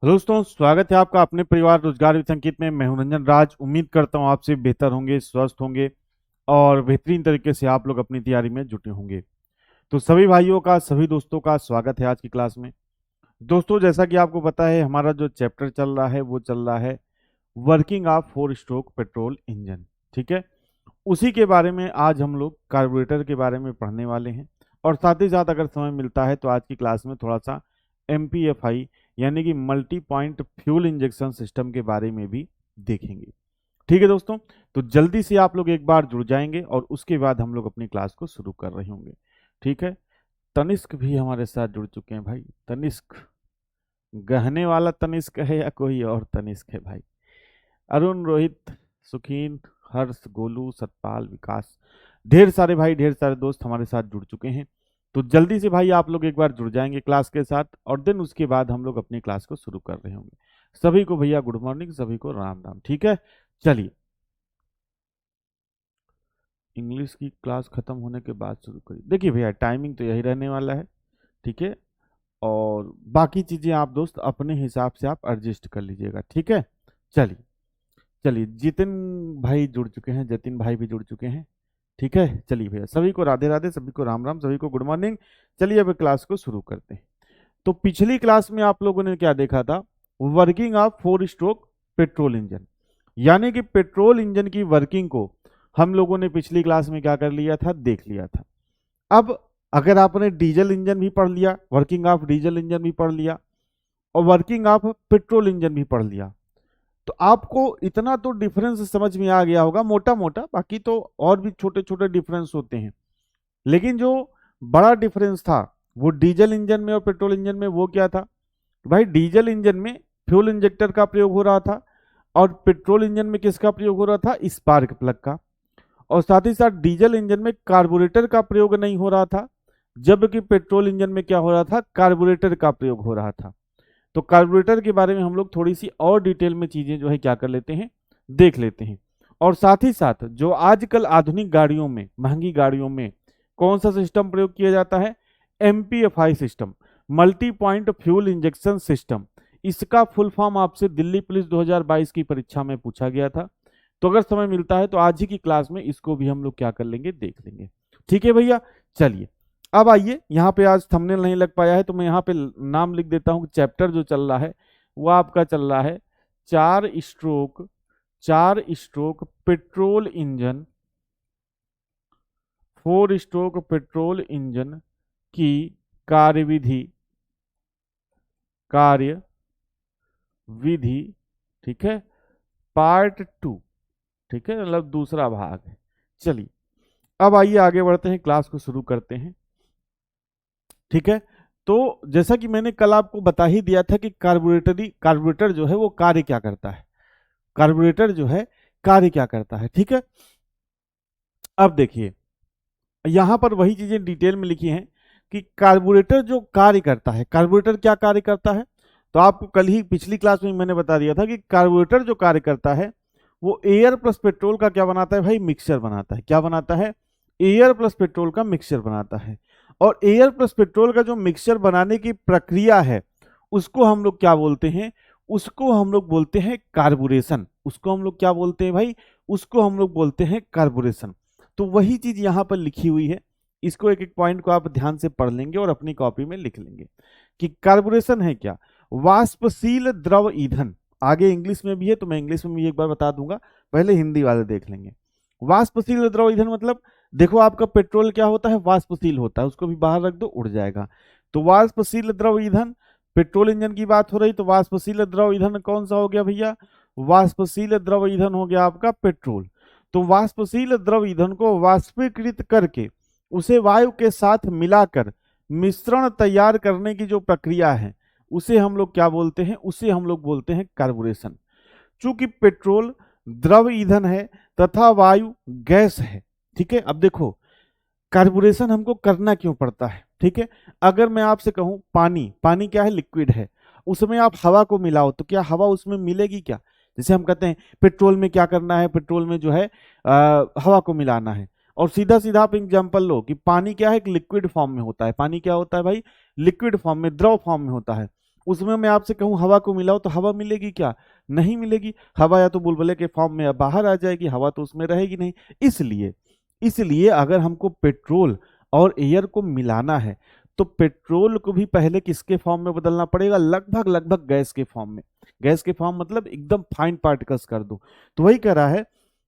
Hello दोस्तों, स्वागत है आपका अपने परिवार रोजगार विद संकेत में। मैं हूं रंजन राज। उम्मीद करता हूं आपसे बेहतर होंगे, स्वस्थ होंगे और बेहतरीन तरीके से आप लोग अपनी तैयारी में जुटे होंगे। तो सभी भाइयों का, सभी दोस्तों का स्वागत है आज की क्लास में। दोस्तों, जैसा कि आपको पता है, हमारा जो चैप्टर चल रहा है वो चल रहा है working of 4 stroke petrol engine. ठीक है, उसी के बारे में आज हम लोग कार्बोरेटर के बारे में पढ़ने वाले हैं। और साथ ही साथ अगर समय मिलता है तो आज की क्लास में थोड़ा सा MPFI यानी कि multi point fuel injection system के बारे में भी देखेंगे। ठीक है दोस्तों, तो जल्दी से आप लोग एक बार जुड़ जाएंगे और उसके बाद हम लोग अपनी क्लास को शुरू कर रहे होंगे। ठीक है, तनिष्क भी हमारे साथ जुड़ चुके हैं भाई। तनिष्क, गहने वाला तनिष्क है या कोई और तनिष्क है भाई? अरुण, रोहित, सुखीन, हर्ष, गोलू, सतपाल, विकास, ढेर सारे भाई, ढेर सारे दोस्त हमारे साथ जुड़ चुके हैं। तो जल्दी से भाई आप लोग एक बार जुड़ जाएंगे क्लास के साथ और देन उसके बाद हम लोग अपनी क्लास को शुरू कर रहे होंगे। सभी को भैया गुड मॉर्निंग, सभी को राम राम। ठीक है, चलिए इंग्लिश की क्लास खत्म होने के बाद शुरू करिए। देखिए भैया, टाइमिंग तो यही रहने वाला है। ठीक है, और बाकी चीजें आप दोस्त अपने हिसाब से आप एडजस्ट कर लीजिएगा। ठीक है, चलिए चलिए, जितिन भाई जुड़ चुके हैं, जतिन भाई भी जुड़ चुके हैं। ठीक है, चलिए भैया, सभी को राधे राधे, सभी को राम राम, सभी को गुड मॉर्निंग। चलिए अब क्लास को शुरू करते हैं। तो पिछली क्लास में आप लोगों ने क्या देखा था? Working of 4 stroke petrol engine, यानी कि पेट्रोल इंजन की वर्किंग को हम लोगों ने पिछली क्लास में क्या कर लिया था, देख लिया था। अब अगर आपने डीजल इंजन भी पढ़ लिया, वर्किंग ऑफ डीजल इंजन भी पढ़ लिया और वर्किंग ऑफ पेट्रोल इंजन भी पढ़ लिया, तो आपको इतना तो डिफरेंस समझ में आ गया होगा मोटा मोटा। बाकी तो और भी छोटे छोटे डिफरेंस होते हैं, लेकिन जो बड़ा डिफरेंस था वो डीजल इंजन में और पेट्रोल इंजन में वो क्या था? भाई डीजल इंजन में फ्यूल इंजेक्टर का प्रयोग हो रहा था और पेट्रोल इंजन में किसका प्रयोग हो रहा था? स्पार्क प्लग का। और साथ ही साथ डीजल इंजन में कार्बोरेटर का प्रयोग नहीं हो रहा था, जबकि पेट्रोल इंजन में क्या हो रहा था? कार्बोरेटर का प्रयोग हो रहा था। तो कार्बोरेटर के बारे में हम लोग थोड़ी सी और डिटेल में चीजें जो है क्या कर लेते हैं, देख लेते हैं। और साथ ही साथ जो आजकल आधुनिक गाड़ियों में, महंगी गाड़ियों में कौन सा सिस्टम प्रयोग किया जाता है? MPFI system, multi point fuel injection system. इसका फुल फॉर्म आपसे दिल्ली पुलिस 2022 की परीक्षा में पूछा गया था। तो अगर समय मिलता है तो आज ही की क्लास में इसको भी हम लोग क्या कर लेंगे, देख लेंगे। ठीक है भैया, चलिए अब आइए। यहाँ पे आज थंबनेल नहीं लग पाया है तो मैं यहाँ पे नाम लिख देता हूँ। चैप्टर जो चल रहा है वो आपका चल रहा है 4 stroke petrol engine, 4 stroke petrol engine की कार्यविधि, कार्य विधि। ठीक है, पार्ट 2। ठीक है, मतलब दूसरा भाग है। चलिए अब आइए आगे बढ़ते हैं, क्लास को शुरू करते हैं। ठीक है, तो जैसा कि मैंने कल आपको बता ही दिया था कि कार्बोरेटर जो है वो कार्य क्या करता है। कार्बोरेटर जो है कार्य क्या करता है। ठीक है, अब देखिए यहां पर वही चीजें डिटेल में लिखी हैं कि कार्बोरेटर जो कार्य करता है, कार्बोरेटर क्या कार्य करता है। तो आपको कल ही पिछली क्लास में मैंने बता दिया था कि कार्बोरेटर जो कार्य करता है वो एयर प्लस पेट्रोल का क्या बनाता है भाई? मिक्सचर बनाता है। क्या बनाता है? एयर प्लस पेट्रोल का मिक्सचर बनाता है। और एयर प्लस पेट्रोल का जो मिक्सचर बनाने की प्रक्रिया है उसको हम लोग क्या बोलते हैं? उसको हम लोग बोलते हैं कार्बोरेशन। उसको हम लोग क्या बोलते हैं भाई? उसको हम लोग बोलते हैं कार्बोरेशन। तो वही चीज यहां पर लिखी हुई है। इसको एक एक पॉइंट को आप ध्यान से पढ़ लेंगे और अपनी कॉपी में लिख लेंगे कि कार्बोरेशन है क्या? वाष्पशील द्रव ईंधन। आगे इंग्लिश में भी है तो मैं इंग्लिश में भी एक बार बता दूंगा, पहले हिंदी वाले देख लेंगे। वाष्पशील द्रव ईंधन मतलब, देखो आपका पेट्रोल क्या होता है? वाष्पशील होता है, उसको भी बाहर रख दो उड़ जाएगा। तो वाष्पशील द्रव ईंधन, पेट्रोल इंजन की बात हो रही तो वाष्पशील द्रव ईंधन कौन सा हो गया भैया? वाष्पशील द्रव ईंधन हो गया आपका पेट्रोल। तो वाष्पशील द्रव ईंधन को वाष्पीकृत करके उसे वायु के साथ मिलाकर मिश्रण तैयार करने की जो प्रक्रिया है उसे हम लोग क्या बोलते हैं? उसे हम लोग बोलते हैं कार्बोरेशन। चूंकि पेट्रोल द्रव ईंधन है तथा वायु गैस है। ठीक है, अब देखो कार्बोरेशन हमको करना क्यों पड़ता है? ठीक है, अगर मैं आपसे कहूं पानी, पानी क्या है? लिक्विड है। उसमें आप हवा को मिलाओ तो क्या हवा उसमें मिलेगी क्या? जैसे हम कहते हैं पेट्रोल में क्या करना है, पेट्रोल में जो है हवा को मिलाना है। और सीधा सीधा आप एग्जांपल लो कि पानी क्या है? एक लिक्विड फॉर्म में होता है। पानी क्या होता है भाई? लिक्विड फॉर्म में, द्रव फॉर्म में होता है। उसमें मैं आपसे कहूं हवा को मिलाओ तो हवा मिलेगी क्या? नहीं मिलेगी। हवा या तो बुलबुले के फॉर्म में बाहर आ जाएगी, हवा तो उसमें रहेगी नहीं। इसलिए इसलिए अगर हमको पेट्रोल और एयर को मिलाना है तो पेट्रोल को भी पहले किसके फॉर्म में बदलना पड़ेगा? लगभग लगभग गैस के फॉर्म में। गैस के फॉर्म मतलब एकदम फाइन पार्टिकल्स कर दो। तो वही कह रहा है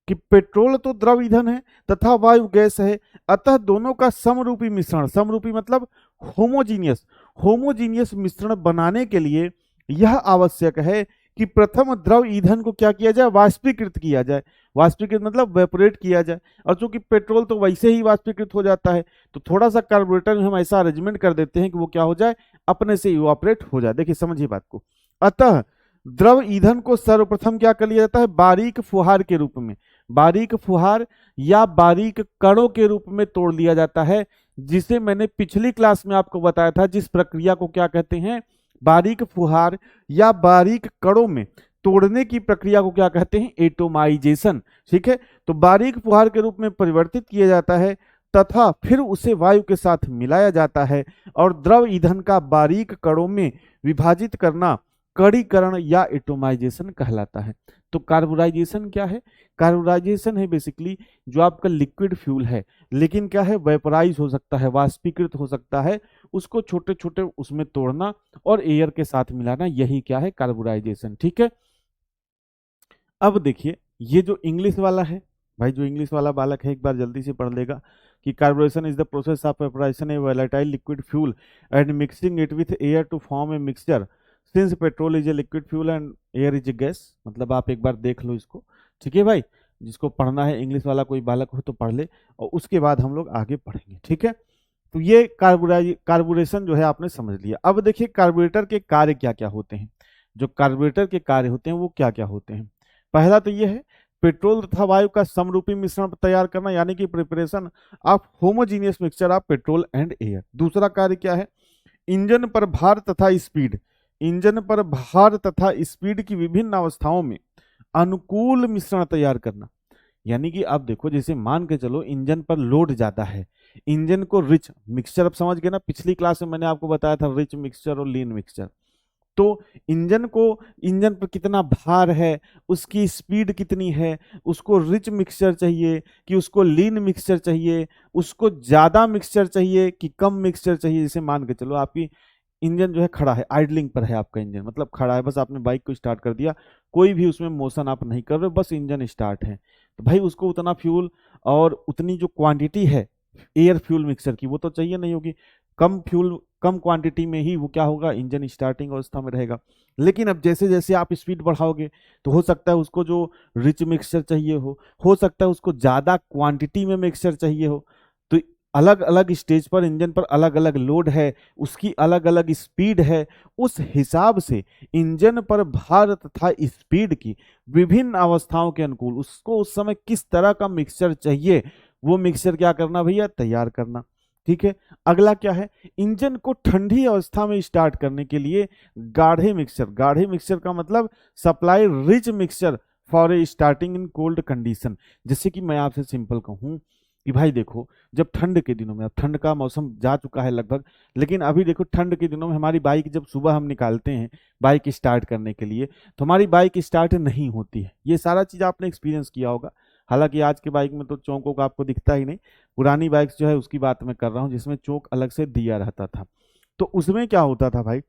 कि पेट्रोल तो द्रव ईंधन है तथा वायु गैस है, अतः दोनों का समरूपी मिश्रण, समरूपी मतलब होमोजीनियस, होमोजीनियस मिश्रण बनाने के लिए यह आवश्यक है कि प्रथम द्रव ईंधन को क्या किया जाए? वाष्पीकृत किया जाए। वाष्पीकृत मतलब वेपोरेट किया जाए। और चूंकि पेट्रोल तो वैसे ही वाष्पीकृत हो जाता है, तो थोड़ा सा कार्बोरेटर में हम ऐसा अरेंजमेंट कर देते हैं कि वो क्या हो जाए? अपने से इवापोरेट हो जाए। देखिए समझिए बात को। अतः द्रव ईंधन को सर्वप्रथम क्या कर लिया जाता है? बारीक फुहार के रूप में, बारीक फुहार या बारीक कणों के रूप में तोड़ लिया जाता है, जिसे मैंने पिछली क्लास में आपको बताया था। जिस प्रक्रिया को क्या कहते हैं? बारीक फुहार या बारीक कणों में तोड़ने की प्रक्रिया को क्या कहते हैं? एटोमाइजेशन। ठीक है, तो बारीक फुहार के रूप में परिवर्तित किया जाता है तथा फिर उसे वायु के साथ मिलाया जाता है और द्रव ईंधन का बारीक कणों में विभाजित करना कणीकरण या एटोमाइजेशन कहलाता है। तो कार्बोराइजेशन क्या है? कार्बोराइजेशन है बेसिकली जो आपका लिक्विड फ्यूल है, लेकिन क्या है? वेपराइज हो सकता है, वाष्पीकृत हो सकता है, उसको छोटे छोटे उसमें तोड़ना और एयर के साथ मिलाना, यही क्या है? कार्बोराइजेशन। ठीक है, अब देखिए ये जो इंग्लिश वाला है भाई, जो इंग्लिश वाला बालक है एक बार जल्दी से पढ़ लेगा कि carburetion is the process of vaporisation a volatile liquid fuel and mixing it with air to form a mixture since petrol is a liquid fuel and air is a gas. मतलब आप एक बार देख लो इसको। ठीक है भाई, जिसको पढ़ना है इंग्लिश वाला कोई बालक हो तो पढ़ ले और उसके बाद हम लोग आगे पढ़ेंगे। ठीक है, तो ये कार्बोरेशन जो है आपने समझ लिया। अब देखिए कार्बोरेटर के कार्य क्या क्या होते हैं। जो कार्बोरेटर के कार्य होते हैं वो क्या क्या होते हैं? पहला तो ये है पेट्रोल तथा वायु का समरूपी मिश्रण तैयार करना, यानी कि preparation of homogeneous mixture of petrol and air. दूसरा कार्य क्या है? इंजन पर भार तथा स्पीड, इंजन पर भार तथा स्पीड की विभिन्न अवस्थाओं में अनुकूल मिश्रण तैयार करना। यानी कि अब देखो, जैसे मान के चलो इंजन पर लोड ज्यादा है, इंजन को रिच मिक्सचर, अब समझ गए ना, पिछली क्लास में मैंने आपको बताया था रिच मिक्सचर और लीन मिक्सचर। तो इंजन को, इंजन पर कितना भार है, उसकी स्पीड कितनी है, उसको रिच मिक्सचर चाहिए कि उसको लीन मिक्सचर चाहिए, उसको ज्यादा मिक्सचर चाहिए कि कम मिक्सचर चाहिए। जैसे मान के चलो आपकी इंजन जो है खड़ा है, आइडलिंग पर है आपका इंजन, मतलब खड़ा है, बस आपने बाइक को स्टार्ट कर दिया, कोई भी उसमें मोशन आप नहीं कर रहे, बस इंजन स्टार्ट है। तो भाई उसको उतना फ्यूल और उतनी जो क्वांटिटी है एयर फ्यूल मिक्सचर की वो तो चाहिए नहीं होगी। कम फ्यूल कम क्वांटिटी में ही वो क्या होगा? इंजन स्टार्टिंग अवस्था में रहेगा। लेकिन अब जैसे जैसे आप स्पीड बढ़ाओगे तो हो सकता है उसको जो रिच मिक्सचर चाहिए हो सकता है उसको ज़्यादा क्वांटिटी में मिक्सचर चाहिए हो। तो अलग अलग स्टेज पर इंजन पर अलग अलग लोड है, उसकी अलग अलग स्पीड है, उस हिसाब से इंजन पर भार तथा स्पीड की विभिन्न अवस्थाओं के अनुकूल उसको उस समय किस तरह का मिक्सचर चाहिए, वो मिक्सचर क्या करना भैया? तैयार करना। ठीक है, अगला क्या है? इंजन को ठंडी अवस्था में स्टार्ट करने के लिए गाढ़े मिक्सचर, गाढ़े मिक्सचर का मतलब supply rich mixture for a starting in cold condition. जैसे कि मैं आपसे सिंपल कहूं कि भाई देखो, जब ठंड के दिनों में, अब ठंड का मौसम जा चुका है लगभग, लेकिन अभी देखो ठंड के दिनों में हमारी बाइक जब सुबह हम निकालते हैं बाइक स्टार्ट करने के लिए, तो हमारी बाइक स्टार्ट नहीं होती है। ये सारा चीज़ आपने एक्सपीरियंस किया होगा। हालांकि आज के बाइक में तो चौकों का आपको दिखता ही नहीं, पुरानी बाइक्स जो है उसकी बात मैं कर रहा हूँ जिसमें चौक अलग से दिया रहता था। तो उसमें क्या होता था भाई,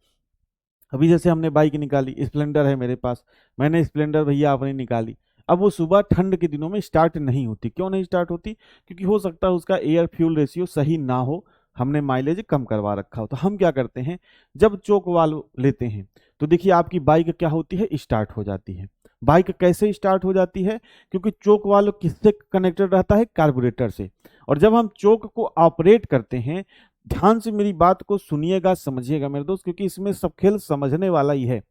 अभी जैसे हमने बाइक निकाली, स्प्लेंडर है मेरे पास, मैंने स्प्लेंडर भैया अपनी निकाली, अब वो सुबह ठंड के दिनों में स्टार्ट नहीं होती। क्यों नहीं स्टार्ट होती? क्योंकि हो सकता है उसका एयर फ्यूल रेशियो सही ना हो, हमने माइलेज कम करवा रखा हो। तो हम क्या करते हैं, जब चोक वाल्व लेते हैं तो देखिए आपकी बाइक क्या होती है? स्टार्ट हो जाती है। बाइक कैसे स्टार्ट हो जाती है? क्योंकि चोक वाल्व किससे कनेक्टेड रहता है? कार्बोरेटर से। और जब हम चोक को ऑपरेट करते हैं, ध्यान से मेरी बात को सुनिएगा, समझिएगा मेरे दोस्त, क्योंकि इसमें सब खेल समझने वाला ही है।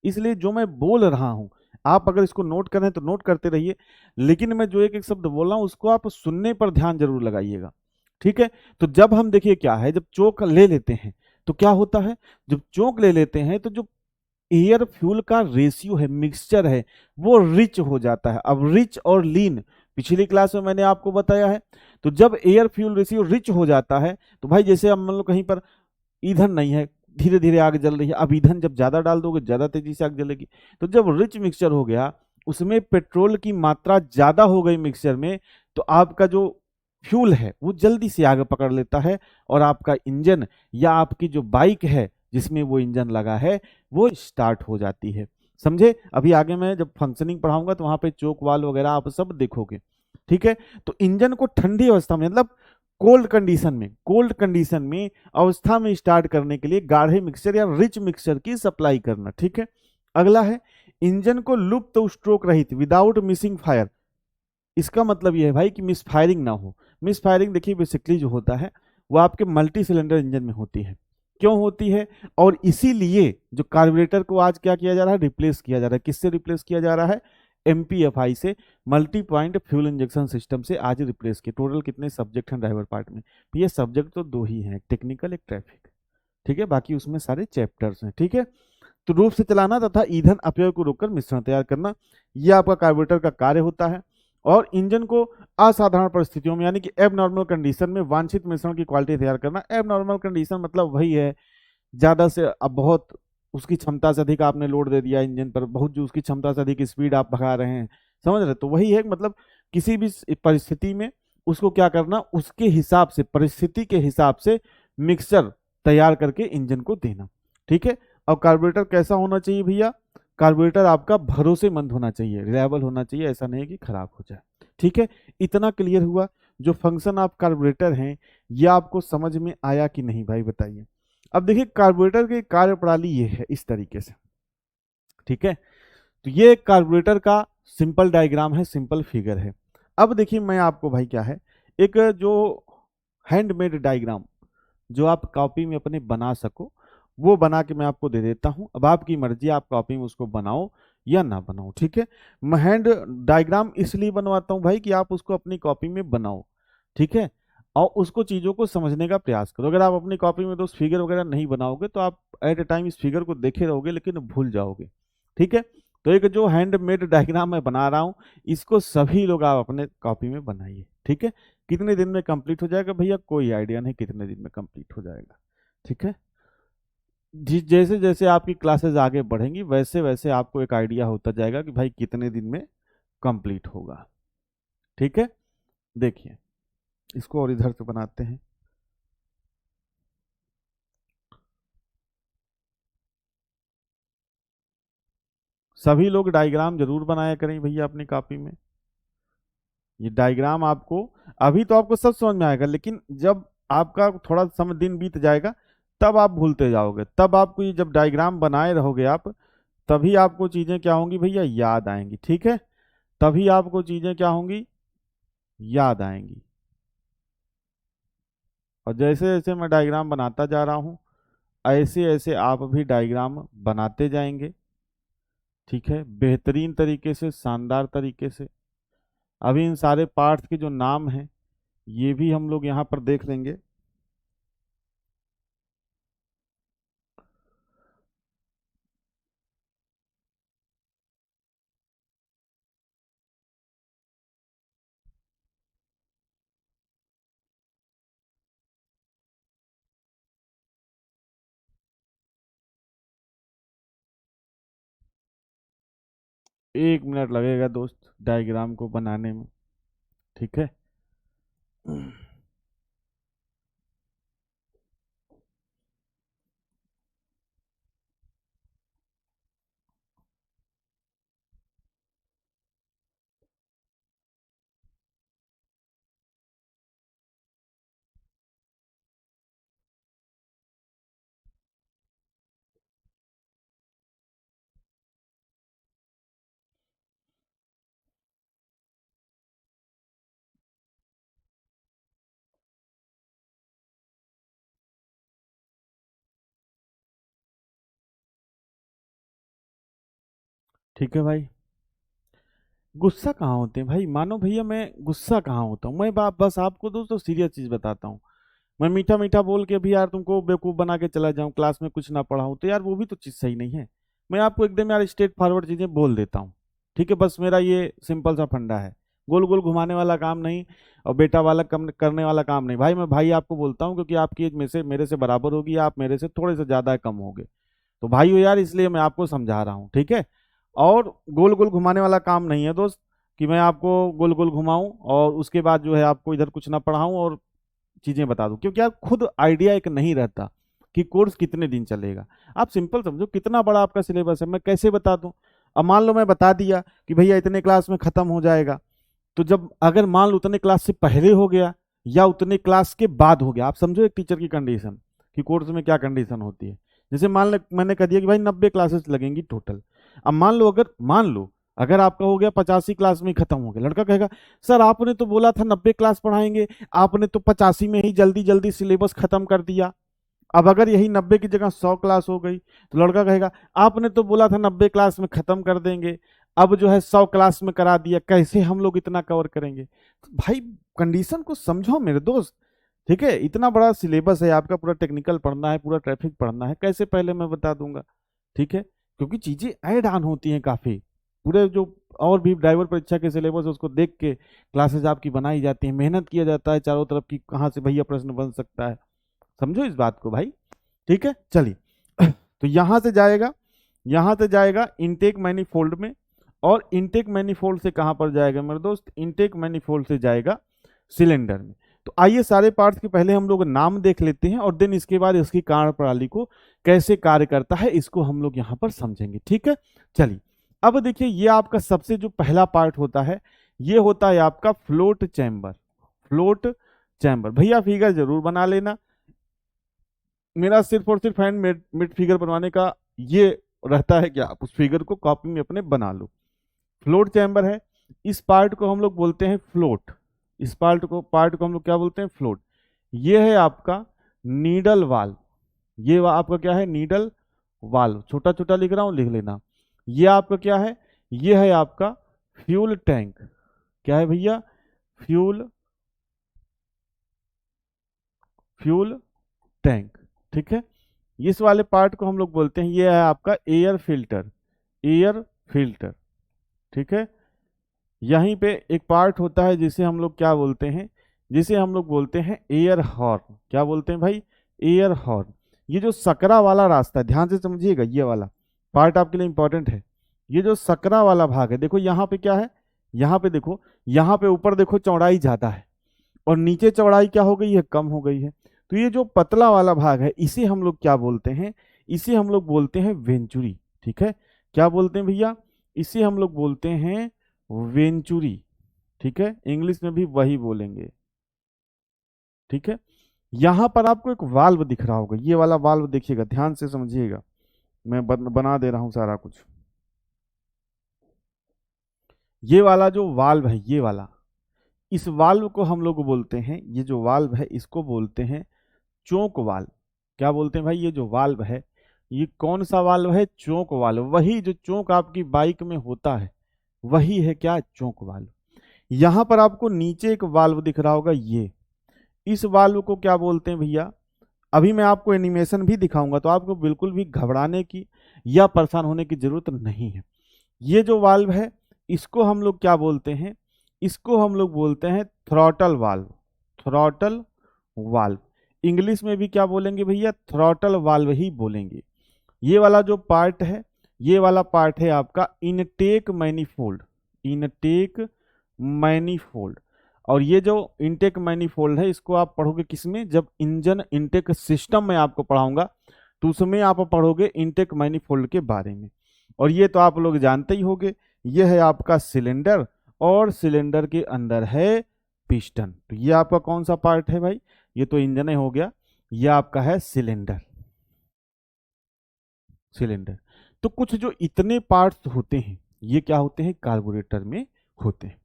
इसलिए जो मैं बोल रहा हूं आप अगर इसको नोट करें तो नोट करते रहिए, लेकिन मैं जो एक एक शब्द बोल रहा हूं उसको आप सुनने पर ध्यान जरूर लगाइएगा। ठीक है, तो जब हम देखिए क्या है, जब चोक ले लेते हैं तो क्या होता है? जब चोक ले लेते हैं तो जो एयर फ्यूल का रेशियो है, मिक्सचर है, वो रिच हो जाता है। अब रिच और लीन पिछली क्लास में मैंने आपको बताया है। तो जब एयर फ्यूल रेशियो रिच हो जाता है तो भाई जैसे अब मान लो कहीं पर ईंधन नहीं है, धीरे धीरे आग जल रही है। अब ईंधन जब ज्यादा डाल दोगे ज्यादा तेजी से आग जलेगी। तो जब रिच मिक्सचर हो गया, उसमें पेट्रोल की मात्रा ज्यादा हो गई मिक्सचर में, तो आपका जो फ्यूल है वो जल्दी से आग पकड़ लेता है, और आपका इंजन या आपकी जो बाइक है जिसमें वो इंजन लगा है वो स्टार्ट हो जाती है। समझे? अभी आगे मैं जब फंक्शनिंग पढ़ाऊंगा तो वहां पे चोक वाल वगैरह आप सब देखोगे। ठीक है? तो इंजन को ठंडी अवस्था में, मतलब कोल्ड कंडीशन में अवस्था में स्टार्ट करने के लिए गाढ़े मिक्सचर या रिच मिक्सचर की सप्लाई करना। ठीक है? अगला है इंजन को लुप्त स्ट्रोक रहित, विदाउट मिसिंग फायर। इसका मतलब यह है भाई कि मिस फायरिंग ना हो। मिस फायरिंग देखिए बेसिकली जो होता है वो आपके मल्टी सिलेंडर इंजन में होती है। क्यों होती है? और इसीलिए जो कार्बोरेटर को आज क्या किया जा रहा है, रिप्लेस किया जा रहा है। किससे रिप्लेस किया जा रहा है? एमपीएफआई से, multi point fuel injection system से आज रिप्लेस किए। टोटल कितने सब्जेक्ट हैं ड्राइवर पार्ट में? ये सब्जेक्ट तो दो ही हैं, टेक्निकल एक ट्रैफिक। ठीक है? बाकी उसमें सारे चैप्टर्स हैं। ठीक है? तो रूप से चलाना तथा ईंधन अपव्यय को रोककर मिश्रण तैयार करना, यह आपका कार्बोरेटर का कार्य होता है। और इंजन को असाधारण परिस्थितियों में यानी कि एबनॉर्मल कंडीशन में वांछित मिश्रण की क्वालिटी तैयार करना। एबनॉर्मल कंडीशन मतलब वही है, ज्यादा से अब बहुत उसकी क्षमता से अधिक आपने लोड दे दिया इंजन पर, बहुत जो उसकी क्षमता से अधिक स्पीड आप भगा रहे हैं, समझ रहे? तो वही है, मतलब किसी भी परिस्थिति में उसको क्या करना, उसके हिसाब से, परिस्थिति के हिसाब से मिक्सचर तैयार करके इंजन को देना। ठीक है? अब कार्बोरेटर कैसा होना चाहिए भैया? कार्बोरेटर आपका भरोसेमंद होना चाहिए, रिलायबल होना चाहिए, ऐसा नहीं कि खराब हो जाए। ठीक है? इतना क्लियर हुआ? जो फंक्शन ऑफ कार्बोरेटर हैं ये आपको समझ में आया कि नहीं भाई, बताइए। अब देखिए कार्बोरेटर की कार्य प्रणाली ये है इस तरीके से। ठीक है? तो ये कार्बोरेटर का सिंपल डायग्राम है, सिंपल फिगर है। अब देखिए मैं आपको भाई क्या है, एक जो हैंडमेड डायग्राम जो आप कॉपी में अपने बना सको वो बना के मैं आपको दे देता हूं। अब आपकी मर्जी, आप कॉपी में उसको बनाओ या ना बनाओ। ठीक है? मैं हैंड डायग्राम इसलिए बनवाता हूं भाई कि आप उसको अपनी कॉपी में बनाओ। ठीक है? और उसको चीजों को समझने का प्रयास करो। अगर आप अपनी कॉपी में तो उस फिगर वगैरह नहीं बनाओगे तो आप एट ए टाइम इस फिगर को देखे रहोगे लेकिन भूल जाओगे। ठीक है? तो एक जो हैंडमेड डायग्राम मैं बना रहा हूं इसको सभी लोग आप अपने कॉपी में बनाइए। ठीक है? कितने दिन में कंप्लीट हो जाएगा भैया? कोई आइडिया नहीं कितने दिन में कंप्लीट हो जाएगा। ठीक है? जैसे जैसे आपकी क्लासेस आगे बढ़ेंगी वैसे वैसे आपको एक आइडिया होता जाएगा कि भाई कितने दिन में कंप्लीट होगा। ठीक है? देखिए इसको और इधर से बनाते हैं। सभी लोग डायग्राम जरूर बनाया करें भैया अपनी कॉपी में। ये डायग्राम आपको, अभी तो आपको सब समझ में आएगा लेकिन जब आपका थोड़ा समय दिन बीत जाएगा तब आप भूलते जाओगे। तब आपको ये जब डायग्राम बनाए रहोगे आप, तभी आपको चीजें क्या होंगी भैया, याद आएंगी। ठीक है? तभी आपको चीजें क्या होंगी, याद आएंगी। और जैसे जैसे मैं डायग्राम बनाता जा रहा हूं ऐसे ऐसे आप भी डायग्राम बनाते जाएंगे। ठीक है? बेहतरीन तरीके से, शानदार तरीके से। अभी इन सारे पार्ट्स के जो नाम हैं ये भी हम लोग यहाँ पर देख लेंगे। एक मिनट लगेगा दोस्त डायग्राम को बनाने में। ठीक है? ठीक है भाई। गुस्सा कहाँ होते हैं भाई? मानो भैया मैं गुस्सा कहाँ होता हूँ? मैं बस आपको दोस्तों सीरियस चीज बताता हूँ। मैं मीठा मीठा बोल के भी यार तुमको बेवकूफ बना के चला जाऊं, क्लास में कुछ ना पढ़ाऊं, तो यार वो भी तो चीज सही नहीं है। मैं आपको एकदम यार स्ट्रेट फॉरवर्ड चीजें बोल देता हूँ। ठीक है? बस मेरा ये सिंपल सा फंडा है। गोल गोल घुमाने वाला काम नहीं और बेटा वाला कम करने वाला काम नहीं भाई। मैं भाई आपको बोलता हूँ क्योंकि आपकी एज में से मेरे से बराबर होगी, आप मेरे से थोड़े से ज्यादा कम होगे, तो भाई हो यार, इसलिए मैं आपको समझा रहा हूँ, ठीक है। और गोल गोल घुमाने वाला काम नहीं है दोस्त कि मैं आपको गोल गोल घुमाऊं और उसके बाद जो है आपको इधर कुछ ना पढ़ाऊं और चीजें बता दूं, क्योंकि आप खुद आइडिया एक नहीं रहता कि कोर्स कितने दिन चलेगा। आप सिंपल समझो कितना बड़ा आपका सिलेबस है, मैं कैसे बता दूं। अब मान लो मैं बता दिया कि भैया इतने क्लास में खत्म हो जाएगा, तो जब अगर मान लो उतने क्लास से पहले हो गया या उतने क्लास के बाद हो गया, आप समझो एक टीचर की कंडीशन कि कोर्स में क्या कंडीशन होती है। जैसे मान लो मैंने कह दिया कि भाई 90 क्लासेस लगेंगी टोटल। अब मान लो अगर आपका हो गया 85 क्लास में ही खत्म हो गया, लड़का कहेगा सर आपने तो बोला था 90 क्लास पढ़ाएंगे, आपने तो 85 में ही जल्दी जल्दी सिलेबस खत्म कर दिया। अब अगर यही 90 की जगह 100 क्लास हो गई तो लड़का कहेगा आपने तो बोला था 90 क्लास में खत्म कर देंगे, अब जो है 100 क्लास में करा दिया, कैसे हम लोग इतना कवर करेंगे। तो भाई कंडीशन को समझो मेरे दोस्त, ठीक है। इतना बड़ा सिलेबस है आपका, पूरा टेक्निकल पढ़ना है, पूरा ट्रैफिक पढ़ना है, कैसे पहले मैं बता दूंगा, ठीक है। क्योंकि चीजें ऐड ऑन होती हैं काफी, पूरे जो और भी ड्राइवर परीक्षा के सिलेबस उसको देख के क्लासेस आपकी बनाई जाती है, मेहनत किया जाता है चारों तरफ की कहाँ से भैया प्रश्न बन सकता है। समझो इस बात को भाई, ठीक है। चलिए तो यहां से जाएगा इनटेक मैनिफोल्ड में, और इनटेक मैनिफोल्ड से कहां पर जाएगा मेरे दोस्त, इनटेक मैनिफोल्ड से जाएगा सिलेंडर में। तो आइए सारे पार्ट्स के पहले हम लोग नाम देख लेते हैं और देन इसके बाद इसकी कार्यप्रणाली को कैसे कार्य करता है इसको हम लोग यहां पर समझेंगे, ठीक है। चलिए अब देखिए ये आपका सबसे जो पहला पार्ट होता है ये होता है आपका फ्लोट चैम्बर। फ्लोट चैम्बर भैया फिगर जरूर बना लेना, मेरा सिर्फ और सिर्फ हैंड मेड फिगर बनवाने का ये रहता है कि आप उस फिगर को कॉपी में अपने बना लो। फ्लोट चैम्बर है, इस पार्ट को हम लोग बोलते हैं फ्लोट, इस पार्ट को हम लोग क्या बोलते हैं, फ्लोट। ये है आपका नीडल वाल्व, ये आपका क्या है, नीडल वाल्व, छोटा छोटा लिख रहा हूं लिख लेना। ये आपका क्या है, ये है आपका फ्यूल टैंक, क्या है भैया, फ्यूल फ्यूल टैंक, ठीक है। इस वाले पार्ट को हम लोग बोलते हैं, ये है आपका एयर फिल्टर, एयर फिल्टर, ठीक है। यहीं पे एक पार्ट होता है जिसे हम लोग क्या बोलते हैं, जिसे हम लोग बोलते हैं एयर हॉर्न, क्या बोलते हैं भाई, एयर हॉर्न। ये जो सकरा वाला रास्ता है ध्यान से समझिएगा, ये वाला पार्ट आपके लिए इंपॉर्टेंट है। ये जो सकरा वाला भाग है देखो यहाँ पे क्या है, यहाँ पे देखो, यहाँ पे ऊपर देखो चौड़ाई ज्यादा है और नीचे चौड़ाई क्या हो गई है, कम हो गई है। तो ये जो पतला वाला भाग है इसे हम लोग क्या बोलते हैं, इसे हम लोग बोलते हैं वेंचुरी, ठीक है। क्या बोलते हैं भैया, इसे हम लोग बोलते हैं वेंचुरी, ठीक है। इंग्लिश में भी वही बोलेंगे, ठीक है। यहां पर आपको एक वाल्व दिख रहा होगा, ये वाला वाल्व देखिएगा, ध्यान से समझिएगा, मैं बना दे रहा हूं सारा कुछ। ये वाला जो वाल्व है, ये वाला, इस वाल्व को हम लोग बोलते हैं, ये जो वाल्व है इसको बोलते हैं चोक वाल्व। क्या बोलते हैं भाई, ये जो वाल्व है ये कौन सा वाल्व है, चोक वाल्व। वही जो चोक आपकी बाइक में होता है वही है क्या, चोक वाल्व। यहां पर आपको नीचे एक वाल्व दिख रहा होगा, ये इस वाल्व को क्या बोलते हैं भैया, अभी मैं आपको एनिमेशन भी दिखाऊंगा तो आपको बिल्कुल भी घबराने की या परेशान होने की जरूरत नहीं है। ये जो वाल्व है इसको हम लोग क्या बोलते हैं, इसको हम लोग बोलते हैं throttle valve, throttle valve. English में भी क्या बोलेंगे भैया, थ्रॉटल वाल्व ही बोलेंगे। ये वाला जो पार्ट है, ये वाला पार्ट है आपका इनटेक मैनिफोल्ड, इनटेक मैनिफोल्ड। और ये जो इनटेक मैनिफोल्ड है इसको आप पढ़ोगे किसमें, जब इंजन इनटेक सिस्टम में आपको पढ़ाऊंगा तो उसमें आप पढ़ोगे इनटेक मैनिफोल्ड के बारे में। और ये तो आप लोग जानते ही होंगे, ये है आपका सिलेंडर और सिलेंडर के अंदर है पिस्टन। तो ये आपका कौन सा पार्ट है भाई, ये तो इंजन ही हो गया, ये आपका है सिलेंडर, सिलेंडर। तो कुछ जो इतने पार्ट्स होते हैं ये क्या होते हैं, कार्बोरेटर में होते हैं।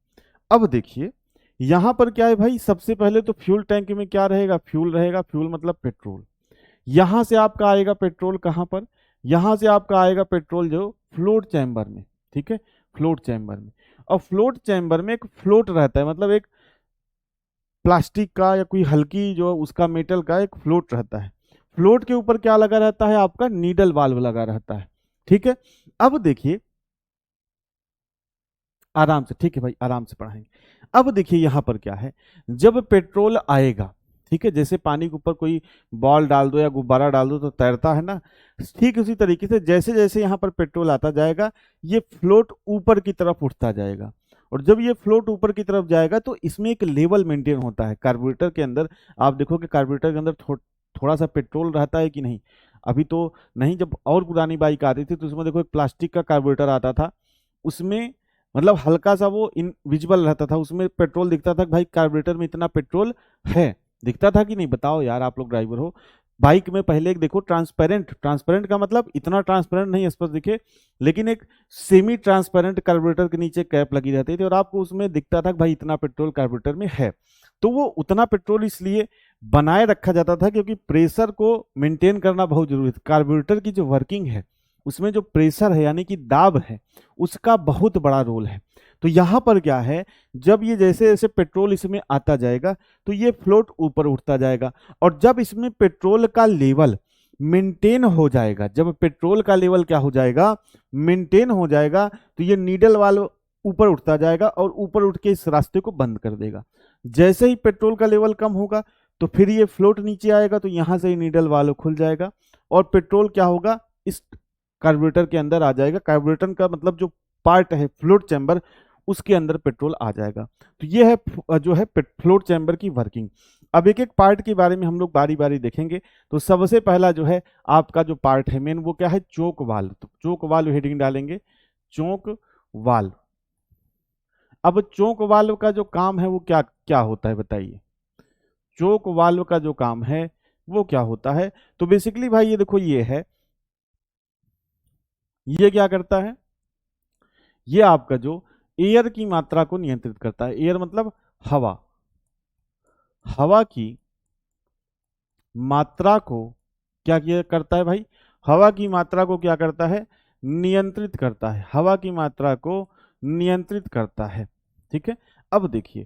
अब देखिए यहां पर क्या है भाई, सबसे पहले तो फ्यूल टैंक में क्या रहेगा, फ्यूल रहेगा, फ्यूल मतलब पेट्रोल। यहां से आपका आएगा पेट्रोल कहां पर, यहां से आपका आएगा पेट्रोल जो फ्लोट चैम्बर में, ठीक है, फ्लोट चैम्बर में। और फ्लोट चैम्बर में एक फ्लोट रहता है, मतलब एक प्लास्टिक का या कोई हल्की जो उसका मेटल का एक फ्लोट रहता है। फ्लोट के ऊपर क्या लगा रहता है, आपका नीडल वाल्व लगा रहता है, ठीक है। अब देखिए आराम से, ठीक है भाई, आराम से पढ़ाएंगे। अब देखिए यहां पर क्या है, जब पेट्रोल आएगा, ठीक है, जैसे पानी के ऊपर कोई बॉल डाल दो या गुब्बारा डाल दो तो तैरता है ना, ठीक उसी तरीके से जैसे जैसे यहाँ पर पेट्रोल आता जाएगा, ये फ्लोट ऊपर की तरफ उठता जाएगा। और जब ये फ्लोट ऊपर की तरफ जाएगा तो इसमें एक लेवल मेंटेन होता है कार्बोरेटर के अंदर। आप देखो कि कार्बोरेटर के अंदर थोड़ा सा पेट्रोल रहता है कि नहीं, अभी तो नहीं, जब और पुरानी बाइक आती थी तो उसमें देखो एक प्लास्टिक का कार्बोरेटर आता था, उसमें मतलब हल्का सा वो इनविजिबल रहता था, उसमें पेट्रोल दिखता था कि भाई कार्बोरेटर में इतना पेट्रोल है, दिखता था कि नहीं, बताओ यार, आप लोग ड्राइवर हो। बाइक में पहले एक देखो ट्रांसपेरेंट, ट्रांसपेरेंट का मतलब इतना ट्रांसपेरेंट नहीं स्पष्ट दिखे, लेकिन एक सेमी ट्रांसपेरेंट कार्बोरेटर के नीचे कैप लगी रहती थी और आपको उसमें दिखता था कि भाई इतना पेट्रोल कार्बोरेटर में है। तो वो उतना पेट्रोल इसलिए बनाए रखा जाता था क्योंकि प्रेशर को मेंटेन करना बहुत जरूरी था। कार्बोरेटर की जो वर्किंग है उसमें जो प्रेशर है यानी कि दाब है उसका बहुत बड़ा रोल है। तो यहां पर क्या है, जब ये जैसे जैसे पेट्रोल इसमें आता जाएगा तो ये फ्लोट ऊपर उठता जाएगा, और जब इसमें पेट्रोल का लेवल मेंटेन हो जाएगा, जब पेट्रोल का लेवल क्या हो जाएगा, मेंटेन हो जाएगा, तो ये नीडल वाल्व ऊपर उठता जाएगा और ऊपर उठ के इस रास्ते को बंद कर देगा। जैसे ही पेट्रोल का लेवल कम होगा तो फिर ये फ्लोट नीचे आएगा, तो यहां से नीडल वाल्व खुल जाएगा और पेट्रोल क्या होगा, इस कार्बोरेटर के अंदर आ जाएगा। कार्बोरेटर का मतलब जो पार्ट है फ्लोट चैम्बर, उसके अंदर पेट्रोल आ जाएगा। तो ये है जो है फ्लोट चैम्बर की वर्किंग। अब एक एक पार्ट के बारे में हम लोग बारी बारी देखेंगे। तो सबसे पहला जो है आपका जो पार्ट है मेन, वो क्या है, चोक वाल्व। तो चोक वाल्व हेडिंग डालेंगे, चोक वाल्व। अब चोक वाल्व का जो काम है वो क्या क्या होता है बताइए, चोक वाल्व का जो काम है वो क्या होता है। तो बेसिकली भाई ये देखो, ये है, ये क्या करता है, ये आपका जो एयर की मात्रा को नियंत्रित करता है। एयर मतलब हवा, हवा की मात्रा को क्या किया करता है भाई, हवा की मात्रा को क्या करता है, नियंत्रित करता है, हवा की मात्रा को नियंत्रित करता है। ठीक है। अब देखिए,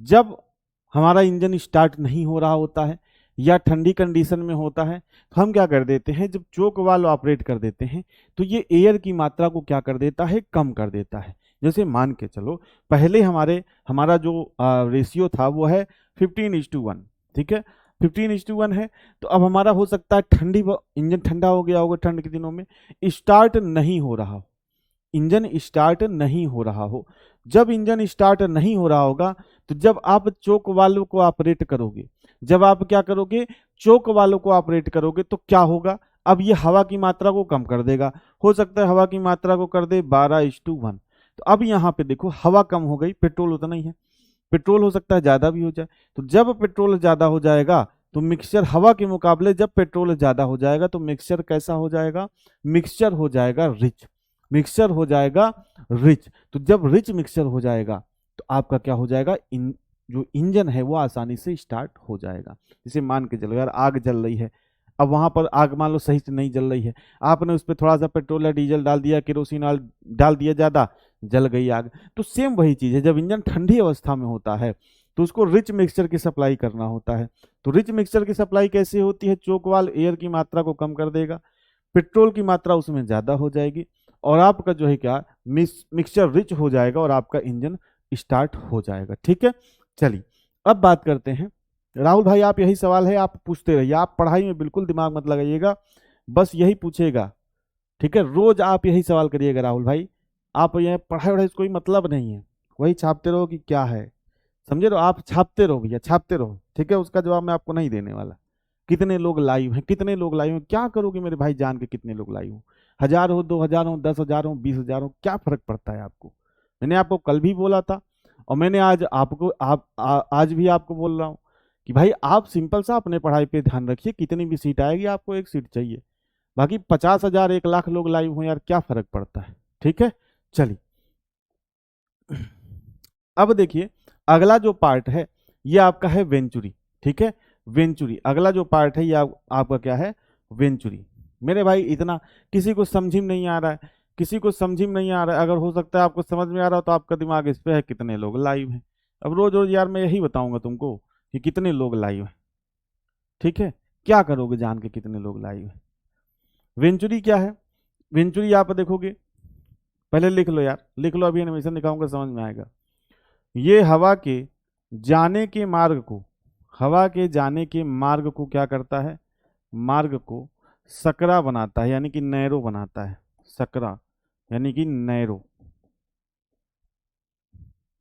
जब हमारा इंजन स्टार्ट नहीं हो रहा होता है या ठंडी कंडीशन में होता है तो हम क्या कर देते हैं, जब चोक वाल्व ऑपरेट कर देते हैं तो ये एयर की मात्रा को क्या कर देता है, कम कर देता है। जैसे मान के चलो, पहले हमारा जो रेशियो था वो है 15:1, ठीक है, 15:1 है। तो अब हमारा हो सकता है इंजन ठंडा हो गया होगा, ठंड के दिनों में स्टार्ट नहीं हो रहा हो, इंजन स्टार्ट नहीं हो रहा हो। जब इंजन स्टार्ट नहीं हो रहा होगा तो जब आप चोक वाल्व को ऑपरेट करोगे, जब आप क्या करोगे, चोक वाल्व को ऑपरेट करोगे तो क्या होगा, अब ये हवा की मात्रा को कम कर देगा। हो सकता है हवा की मात्रा को कर दे 12:1। तो अब यहाँ पे देखो हवा कम हो गई, पेट्रोल उतना ही है, पेट्रोल हो सकता है ज्यादा भी हो जाए। तो जब पेट्रोल ज्यादा हो जाएगा तो मिक्सचर, हवा के मुकाबले जब पेट्रोल ज्यादा हो जाएगा तो मिक्सचर कैसा हो जाएगा, मिक्सचर हो जाएगा रिच, मिक्सचर हो जाएगा रिच। तो जब रिच मिक्सचर हो जाएगा तो आपका क्या हो जाएगा, जो इंजन है वो आसानी से स्टार्ट हो जाएगा। जैसे मान के चलो यार, आग जल रही है, अब वहां पर आग मान लो सही से नहीं जल रही है, आपने उस पर थोड़ा सा पेट्रोल या डीजल डाल दिया, केरोसिन डाल दिया ज्यादा, जल गई आग। तो सेम वही चीज है, जब इंजन ठंडी अवस्था में होता है तो उसको रिच मिक्सचर की सप्लाई करना होता है। तो रिच मिक्सचर की सप्लाई कैसे होती है, चोक वाल्व एयर की मात्रा को कम कर देगा, पेट्रोल की मात्रा उसमें ज्यादा हो जाएगी और आपका जो है क्या, मिक्सचर रिच हो जाएगा और आपका इंजन स्टार्ट हो जाएगा। ठीक है, चलिए अब बात करते हैं। राहुल भाई, आप यही सवाल है, आप पूछते रहिए, आप पढ़ाई में बिल्कुल दिमाग मत लगाइएगा, बस यही पूछेगा, ठीक है, रोज आप यही सवाल करिएगा राहुल भाई। आप ये पढ़ाई वढ़ाई से कोई मतलब नहीं है, वही छापते रहो कि क्या है, समझे, रहो आप छापते रहो भैया, छापते रहो, ठीक है, उसका जवाब मैं आपको नहीं देने वाला। कितने लोग लाइव हैं, कितने लोग लाइव हैं, क्या करोगे मेरे भाई जान के, कितने लोग लाइव हो, 1000 हो, 2000 हो, 10,000 हो, 20,000 हो, क्या फर्क पड़ता है आपको। मैंने आपको कल भी बोला था और मैंने आज आपको आज भी आपको बोल रहा हूँ कि भाई आप सिंपल सा अपने पढ़ाई पे ध्यान रखिए, कितनी भी सीट आएगी आपको एक सीट चाहिए, बाकी 50,000 1 लाख लोग लाइव हो यार, क्या फर्क पड़ता है। ठीक है, चलिए अब देखिए, अगला जो पार्ट है ये आपका है वेंचुरी। ठीक है, वेंचुरी अगला जो पार्ट है ये आपका क्या है, वेंचुरी। मेरे भाई इतना किसी को समझ में नहीं आ रहा है, किसी को समझ में नहीं आ रहा है, अगर हो सकता है आपको समझ में आ रहा हो तो आपका दिमाग इस पे है कितने लोग लाइव हैं। अब रोज रोज यार मैं यही बताऊंगा तुमको कि कितने लोग लाइव हैं, ठीक है, क्या करोगे जान के कितने लोग लाइव हैं। वेंचुरी क्या है, वेंचुरी आप देखोगे पहले लिख लो यार, लिख लो, अभी एनिमेशन दिखाऊंगा समझ में आएगा। ये हवा के जाने के मार्ग को, हवा के जाने के मार्ग को क्या करता है, मार्ग को सकरा बनाता है, यानी कि नैरो बनाता है। सकरा यानी कि नैरो,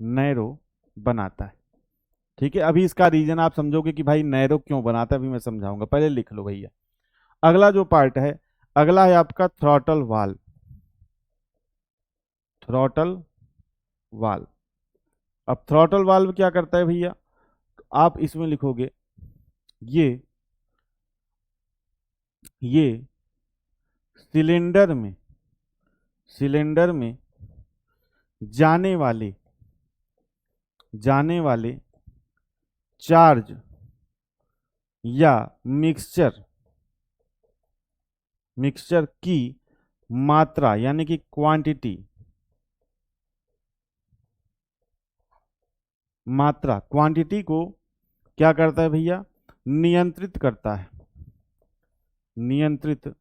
नैरो बनाता है। ठीक है, अभी इसका रीजन आप समझोगे कि भाई नैरो क्यों बनाता है, अभी मैं समझाऊंगा, पहले लिख लो भैया। अगला जो पार्ट है, अगला है आपका थ्रॉटल वाल्व। थ्रॉटल वाल्व, अब थ्रॉटल वाल्व क्या करता है भैया, तो आप इसमें लिखोगे ये ये सिलेंडर में, सिलेंडर में जाने वाले, जाने वाले चार्ज या मिक्सचर, मिक्सचर की मात्रा यानी कि क्वांटिटी, मात्रा क्वांटिटी को क्या करता है भैया, नियंत्रित करता है, नियंत्रित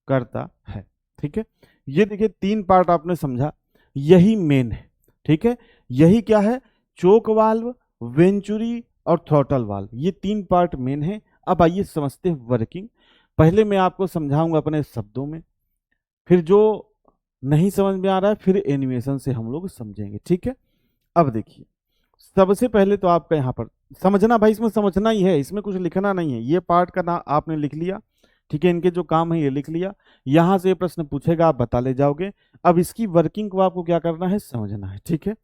करता है। ठीक है, ये देखिए 3 पार्ट आपने समझा, यही मेन है। ठीक है, यही क्या है, चोक वाल्व, वेंचुरी और थ्रॉटल वाल्व, ये 3 पार्ट मेन है। अब आइए समझते हैं वर्किंग। पहले मैं आपको समझाऊंगा अपने शब्दों में, फिर जो नहीं समझ में आ रहा है फिर एनिमेशन से हम लोग समझेंगे। ठीक है, अब देखिए सबसे पहले तो आपका यहाँ पर समझना, भाई इसमें समझना ही है, इसमें कुछ लिखना नहीं है। ये पार्ट का नाम आपने लिख लिया, ठीक है, इनके जो काम है ये लिख लिया, यहां से प्रश्न पूछेगा आप बता ले जाओगे। अब इसकी वर्किंग को आपको क्या करना है, समझना है। ठीक है,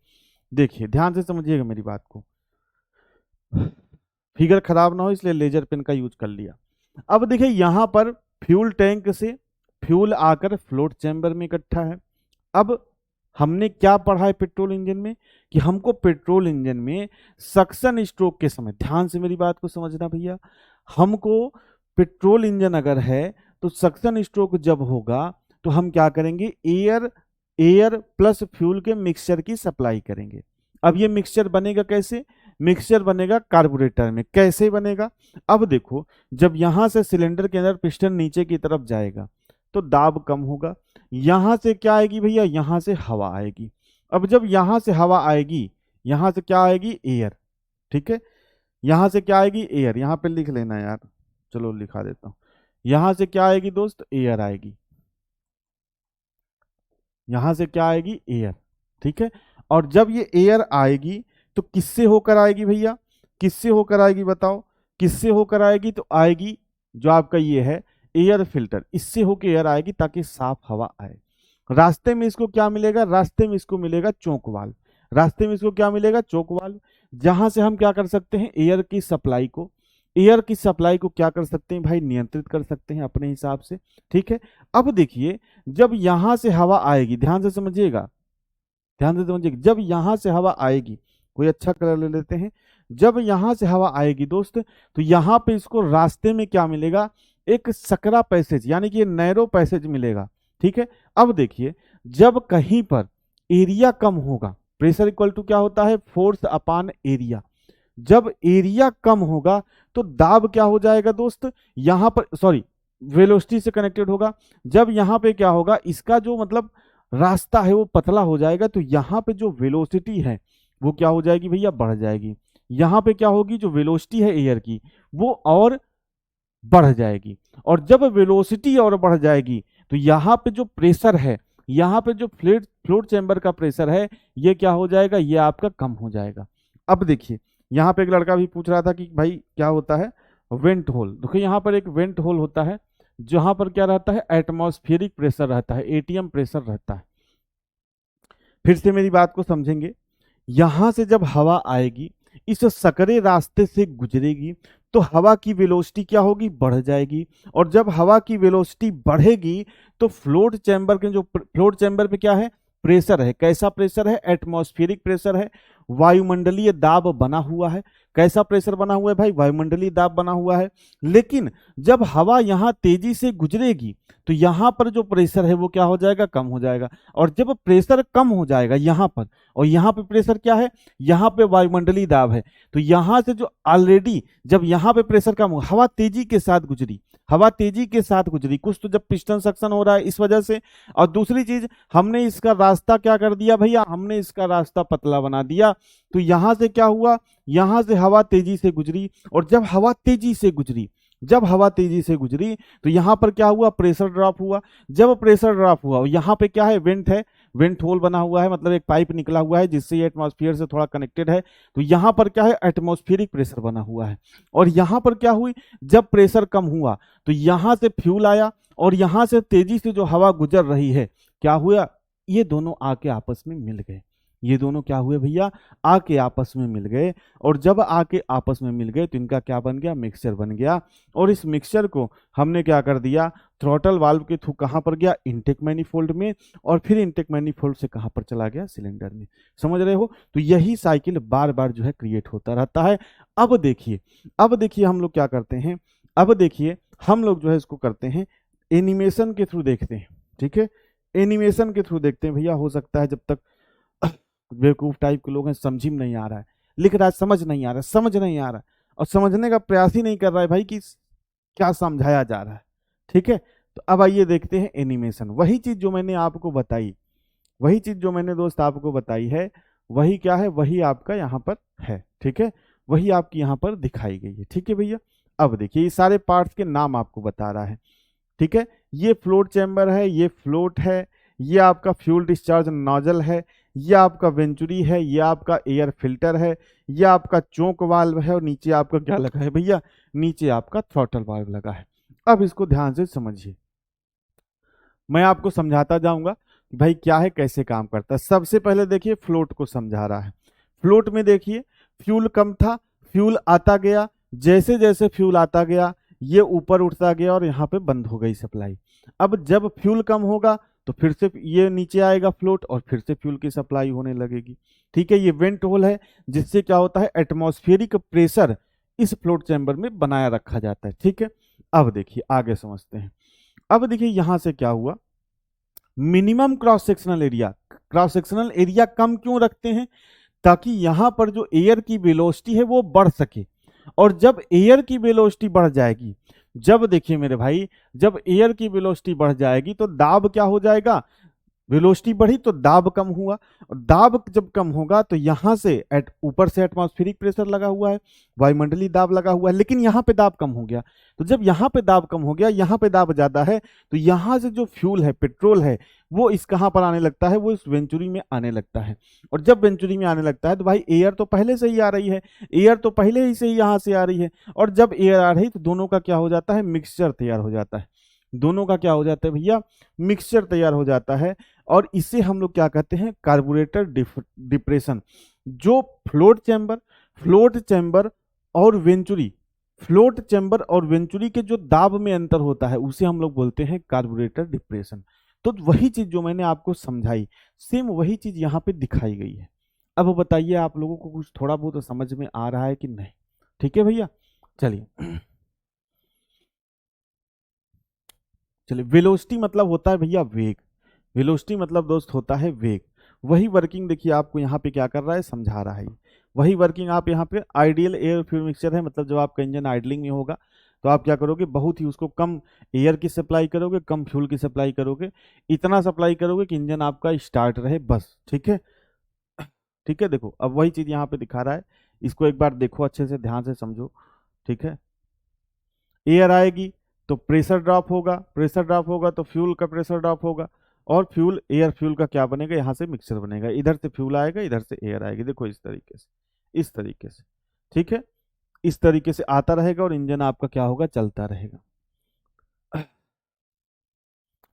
देखिए ध्यान से समझिएगा मेरी बात को, फिगर खराब ना हो इसलिए लेजर पेन का यूज कर लिया। अब देखिए यहां पर फ्यूल टैंक से फ्यूल आकर फ्लोट चैम्बर में इकट्ठा है। अब हमने क्या पढ़ा है पेट्रोल इंजन में, कि हमको पेट्रोल इंजन में सक्शन स्ट्रोक के समय, ध्यान से मेरी बात को समझना भैया, हमको पेट्रोल इंजन अगर है तो सक्शन स्ट्रोक जब होगा तो हम क्या करेंगे, एयर, एयर प्लस फ्यूल के मिक्सचर की सप्लाई करेंगे। अब ये मिक्सचर बनेगा कैसे, मिक्सचर बनेगा कार्बोरेटर में। कैसे बनेगा, अब देखो जब यहां से सिलेंडर के अंदर पिस्टन नीचे की तरफ जाएगा तो दाब कम होगा, यहां से क्या आएगी भैया, यहां से हवा आएगी। अब जब यहां से हवा आएगी, यहां से क्या आएगी, एयर। ठीक है, यहां से क्या आएगी, एयर, यहां पे लिख लेना यार, चलो लिखा देता हूं, यहां से क्या आएगी दोस्त, एयर आएगी, यहां से क्या आएगी, एयर। ठीक है, और जब ये एयर आएगी तो किससे होकर आएगी भैया, किससे होकर आएगी बताओ, किससे होकर आएगी, तो आएगी जो आपका ये है एयर फिल्टर, इससे होकर एयर आएगी ताकि साफ हवा आए। रास्ते में इसको क्या मिलेगा, रास्ते में इसको मिलेगा चोक वाल्व, रास्ते में इसको क्या मिलेगा, चोक वाल्व, जहां से हम क्या कर सकते हैं, एयर की सप्लाई को, एयर की सप्लाई को क्या कर सकते हैं भाई, नियंत्रित कर सकते हैं अपने हिसाब से। ठीक है, अब देखिए जब यहां से हवा आएगी, ध्यान से समझिएगा, ध्यान से समझिएगा, जब यहां से हवा आएगी, कोई अच्छा कलर ले लेते हैं, जब यहां से हवा आएगी दोस्त तो यहां पे इसको रास्ते में क्या मिलेगा, एक सकरा पैसेज यानी कि नैरो पैसेज मिलेगा। ठीक है, अब देखिए जब कहीं पर एरिया कम होगा, प्रेशर इक्वल टू क्या होता है, फोर्स अपॉन एरिया, जब एरिया कम होगा तो दाब क्या हो जाएगा दोस्त, यहां पर सॉरी वेलोसिटी से कनेक्टेड होगा। जब यहां पे क्या होगा, इसका जो मतलब रास्ता है वो पतला हो जाएगा तो यहां पे जो वेलोसिटी है वो क्या हो जाएगी भैया, बढ़ जाएगी। यहां पे क्या होगी, जो वेलोसिटी है एयर की वो और बढ़ जाएगी, और जब वेलोसिटी और बढ़ जाएगी तो यहाँ पे जो प्रेशर है, यहाँ पे जो फ्लोट चैम्बर का प्रेशर है ये क्या हो जाएगा, ये आपका कम हो जाएगा। अब देखिए यहाँ पे एक लड़का भी पूछ रहा था कि भाई क्या होता है वेंट होल, देखो यहाँ पर एक वेंट होल होता है जहां पर क्या रहता है, एटमॉस्फेरिक प्रेशर रहता है, एटीएम प्रेशर रहता है। फिर से मेरी बात को समझेंगे, यहां से जब हवा आएगी इस सकरे रास्ते से गुजरेगी तो हवा की वेलोसिटी क्या होगी, बढ़ जाएगी, और जब हवा की वेलोसिटी बढ़ेगी तो फ्लोट चैम्बर के जो फ्लोट चैम्बर पे क्या है, प्रेशर है, कैसा प्रेशर है, एटमॉस्फेरिक प्रेशर है, वायुमंडलीय दाब बना हुआ है। कैसा प्रेशर बना हुआ है भाई? वायुमंडलीय दाब बना हुआ है। लेकिन जब हवा यहां तेजी से गुजरेगी तो यहां पर जो प्रेशर है वो क्या हो जाएगा? कम हो जाएगा। और जब प्रेशर कम हो जाएगा यहां पर, और यहां पे प्रेशर क्या है? यहां पे वायुमंडलीय दाब है, तो यहां से जो ऑलरेडी जब यहां पे प्रेशर कम हो, हवा तेजी के साथ गुजरी, हवा तेजी के साथ गुजरी, कुछ तो जब पिस्टन सक्शन हो रहा है इस वजह से, और दूसरी चीज हमने इसका रास्ता क्या कर दिया भैया? हमने इसका रास्ता पतला बना दिया। तो यहां से क्या हुआ? यहां से हवा तेजी से गुजरी, और जब हवा तेजी से गुजरी, जब हवा तेजी से गुजरी तो यहां पर क्या हुआ? प्रेशर ड्रॉप हुआ। जब प्रेशर ड्रॉप हुआ, यहां पे क्या है? वेंट है, वेंट होल बना हुआ है, मतलब एक पाइप निकला हुआ है जिससे ये एटमॉस्फेयर से थोड़ा कनेक्टेड है। तो यहां पर क्या है? एटमॉस्फेरिक प्रेशर बना हुआ है। और यहां पर क्या हुई? जब प्रेशर कम हुआ तो यहां से फ्यूल आया, और यहां से तेजी से जो हवा गुजर रही है, क्या हुआ? ये दोनों आके आपस में मिल गए। ये दोनों क्या हुए भैया? आके आपस में मिल गए। और जब आके आपस में मिल गए तो इनका क्या बन गया? मिक्सचर बन गया। और इस मिक्सचर को हमने क्या कर दिया? थ्रॉटल वाल्व के थ्रू कहां पर गया? इनटेक मैनिफोल्ड में, और फिर इनटेक मैनिफोल्ड से कहां पर चला गया? सिलेंडर में। समझ रहे हो? तो यही साइकिल बार बार जो है क्रिएट होता रहता है। अब देखिए, अब देखिए हम लोग क्या करते हैं, अब देखिए हम लोग जो है इसको करते हैं एनिमेशन के थ्रू देखते हैं। ठीक है, एनिमेशन के थ्रू देखते हैं भैया। हो सकता है जब तक बेवकूफ टाइप के लोग हैं, समझ में नहीं आ रहा है, लिख रहा है समझ नहीं आ रहा है, समझ नहीं आ रहा है, और समझने का प्रयास ही नहीं कर रहा है भाई कि क्या समझाया जा रहा है। ठीक है, तो अब आइए देखते हैं एनिमेशन। वही चीज जो मैंने आपको बताई, वही चीज जो मैंने दोस्त आपको बताई है, वही क्या है? वही आपका यहाँ पर है। ठीक है, वही आपकी यहाँ पर दिखाई गई है। ठीक है भैया, अब देखिए ये सारे पार्ट्स के नाम आपको बता रहा है। ठीक है, ये फ्लोट चैम्बर है, ये फ्लोट है, ये आपका फ्यूल डिस्चार्ज नोजल है, ये आपका वेंचुरी है, ये आपका एयर फिल्टर है, ये आपका चोक वाल्व है, और नीचे आपका क्या लगा है भैया? नीचे आपका थ्रॉटल वाल्व लगा है। अब इसको ध्यान से समझिए, मैं आपको समझाता जाऊंगा कि भाई क्या है, कैसे काम करता है। सबसे पहले देखिए फ्लोट को समझा रहा है। फ्लोट में देखिए फ्यूल कम था, फ्यूल आता गया, जैसे जैसे फ्यूल आता गया ये ऊपर उठता गया और यहाँ पे बंद हो गई सप्लाई। अब जब फ्यूल कम होगा तो फिर से ये नीचे आएगा फ्लोट, और फिर से फ्यूल की सप्लाई होने लगेगी। ठीक है, ये वेंट होल है जिससे क्या होता है? एटमॉस्फेरिक प्रेशर इस फ्लोट चैम्बर में बनाया रखा जाता है। ठीक है, अब देखिए आगे समझते हैं। अब देखिए यहां से क्या हुआ? Minimum cross sectional area, cross sectional area कम क्यों रखते हैं? ताकि यहां पर जो एयर की वेलोसिटी है वो बढ़ सके। और जब एयर की वेलोसिटी बढ़ जाएगी, जब देखिए मेरे भाई, जब एयर की वेलोसिटी बढ़ जाएगी तो दाब क्या हो जाएगा? वेलोसिटी बढ़ी तो दाब कम हुआ, और दाब जब कम होगा तो यहां से ऊपर से एटमॉस्फेरिक प्रेशर लगा हुआ है, वायुमंडलीय दाब लगा हुआ है, लेकिन यहां पे दाब कम हो गया। तो जब यहां पे दाब कम हो गया, यहां पे दाब ज्यादा है, तो यहां से जो फ्यूल है, पेट्रोल है, वो इस कहां पर आने लगता है? वो इस वेंचुरी में आने लगता है। और जब वेंचुरी में आने लगता है तो भाई एयर तो पहले से ही आ रही है, एयर तो पहले ही से ही यहां से आ रही है, और जब एयर आ रही तो दोनों का क्या हो जाता है? मिक्सचर तैयार हो जाता है। दोनों का क्या हो जाता है भैया? मिक्सचर तैयार हो जाता है। और इसे हम लोग क्या कहते हैं? Carburettor depression. जो फ्लोट चैम्बर, फ्लोट चैम्बर और वेंचुरी, फ्लोट चैम्बर और वेंचुरी के जो दाब में अंतर होता है उसे हम लोग बोलते हैं कार्बोरेटर डिप्रेशन। तो वही चीज जो मैंने आपको समझाई, सेम वही चीज यहाँ पे दिखाई गई है। अब बताइए आप लोगों को कुछ थोड़ा बहुत समझ में आ रहा है कि नहीं? ठीक है भैया, चलिए चलिए। वेलोसिटी मतलब होता है भैया वेग, वेलोसिटी मतलब दोस्त होता है वेग। वही वर्किंग देखिए आपको यहाँ पे क्या कर रहा है? समझा रहा है। वही वर्किंग आप यहाँ पे आइडियल एयर फ्यूल मिक्सचर है, मतलब जब आपका इंजन आइडलिंग में होगा तो आप क्या करोगे? बहुत ही उसको कम एयर की सप्लाई करोगे, कम फ्यूल की सप्लाई करोगे, इतना सप्लाई करोगे कि इंजन आपका स्टार्ट रहे, बस। ठीक है, ठीक है। देखो अब वही चीज यहाँ पे दिखा रहा है, इसको एक बार देखो अच्छे से, ध्यान से समझो। ठीक है, एयर आएगी तो प्रेशर ड्रॉप होगा, प्रेशर ड्रॉप होगा तो फ्यूल का प्रेशर ड्रॉप होगा, और फ्यूल, एयर फ्यूल का क्या बनेगा? यहाँ से मिक्सचर बनेगा, इधर से फ्यूल आएगा, इधर से एयर आएगी। देखो इस तरीके से, इस तरीके से। ठीक है, इस तरीके से आता रहेगा और इंजन आपका क्या होगा? चलता रहेगा।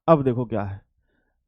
अब देखो क्या है,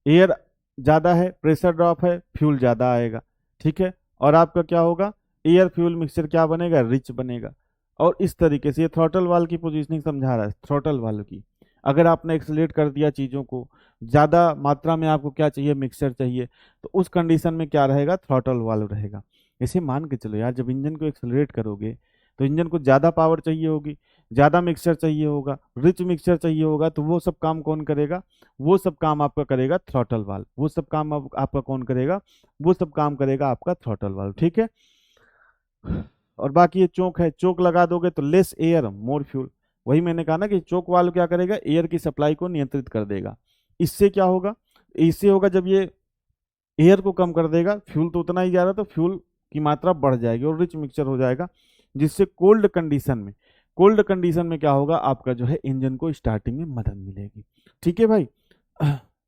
एयर ज्यादा है, प्रेशर ड्रॉप है, फ्यूल ज्यादा आएगा। ठीक है, और आपका क्या होगा? एयर फ्यूल मिक्सचर क्या बनेगा? रिच बनेगा। और इस तरीके से ये थ्रॉटल वाल्व की पोजीशनिंग समझा रहा है, थ्रॉटल वाल्व की। अगर आपने एक्सलेट कर दिया चीजों को, ज्यादा मात्रा में आपको क्या चाहिए? मिक्सचर चाहिए, तो उस कंडीशन में क्या रहेगा? थ्रॉटल वाल्व रहेगा। ऐसे मान के चलो यार, जब इंजन को एक्सेलरेट करोगे तो इंजन को ज़्यादा पावर चाहिए होगी, ज़्यादा मिक्सचर चाहिए होगा, रिच मिक्सचर चाहिए होगा, तो वो सब काम कौन करेगा? वो सब काम आपका करेगा थ्रॉटल वाल्व। वो सब काम आपका कौन करेगा? वो सब काम करेगा आपका थ्रॉटल वाल्व, ठीक है। और बाकी ये चोक है, चोक लगा दोगे तो लेस एयर मोर फ्यूल। वही मैंने कहा ना कि चोक वाल्व क्या करेगा? एयर की सप्लाई को नियंत्रित कर देगा। इससे क्या होगा? इससे होगा जब ये एयर को कम कर देगा, फ्यूल तो उतना ही जा रहा, तो फ्यूल की मात्रा बढ़ जाएगी और रिच मिक्सचर हो जाएगा, जिससे कोल्ड कंडीशन में क्या होगा? आपका जो है इंजन को स्टार्टिंग में मदद मिलेगी, ठीक है भाई।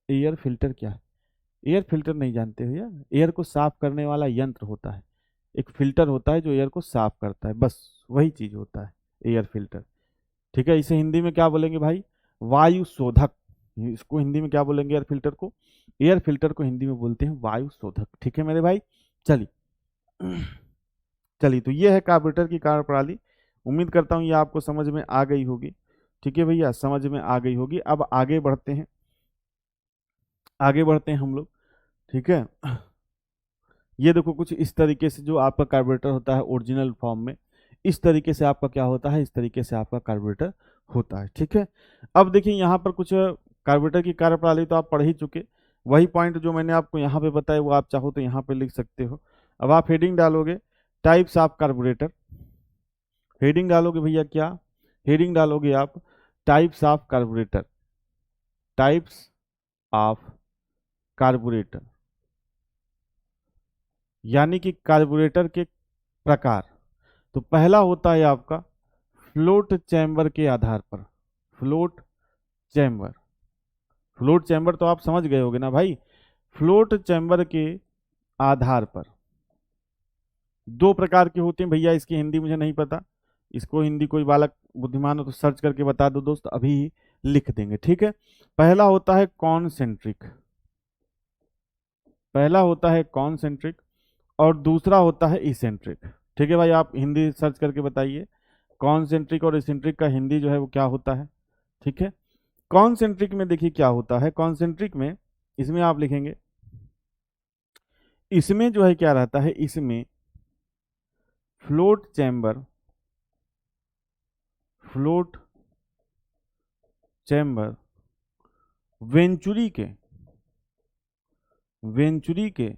एयर फिल्टर क्या है? एयर फिल्टर नहीं जानते हो यार? एयर को साफ करने वाला यंत्र होता है, एक फिल्टर होता है जो एयर को साफ करता है, बस वही चीज होता है एयर फिल्टर, ठीक है। इसे हिंदी में क्या बोलेंगे भाई? वायु शोधक। इसको हिंदी में क्या बोलेंगे? एयर फिल्टर को, एयर फिल्टर को हिंदी में बोलते हैं वायु शोधक, ठीक है मेरे भाई। चलिए चलिए, तो ये है कार्बोरेटर की कार्यप्रणाली। उम्मीद करता हूँ ये आपको समझ में आ गई होगी, ठीक है भैया, समझ में आ गई होगी। अब आगे बढ़ते हैं, आगे बढ़ते हैं हम लोग, ठीक है। ये देखो कुछ इस तरीके से जो आपका कार्बोरेटर होता है ओरिजिनल फॉर्म में, इस तरीके से आपका क्या होता है? इस तरीके से आपका कार्बोरेटर होता है, ठीक है। अब देखिए यहाँ पर कुछ कार्बोरेटर की कार्यप्रणाली तो आप पढ़ ही चुके, वही पॉइंट जो मैंने आपको यहाँ पे बताया वो आप चाहो तो यहाँ पे लिख सकते हो। अब आप हेडिंग डालोगे टाइप्स ऑफ कार्बोरेटर, हेडिंग डालोगे भैया क्या? हेडिंग डालोगे आप types of carburettor, types of carburettor, यानी कि कार्बोरेटर के प्रकार। तो पहला होता है आपका फ्लोट चैम्बर के आधार पर, फ्लोट चैम्बर। फ्लोट चैम्बर तो आप समझ गए होगे ना भाई? फ्लोट चैम्बर के आधार पर दो प्रकार के होते हैं भैया, इसकी हिंदी मुझे नहीं पता, इसको हिंदी कोई बालक बुद्धिमान हो तो सर्च करके बता दो दोस्त, अभी लिख देंगे, ठीक है। पहला होता है कॉन्सेंट्रिक, पहला होता है कॉन्सेंट्रिक और दूसरा होता है इसेंट्रिक, ठीक है भाई। आप हिंदी सर्च करके बताइए कॉन्सेंट्रिक और इसेंट्रिक का हिंदी जो है वो क्या होता है, ठीक है। कॉन्सेंट्रिक में देखिए क्या होता है, कॉन्सेंट्रिक में इसमें आप लिखेंगे, इसमें जो है क्या रहता है, इसमें float chamber, float chamber venturi के, वेंचुरी के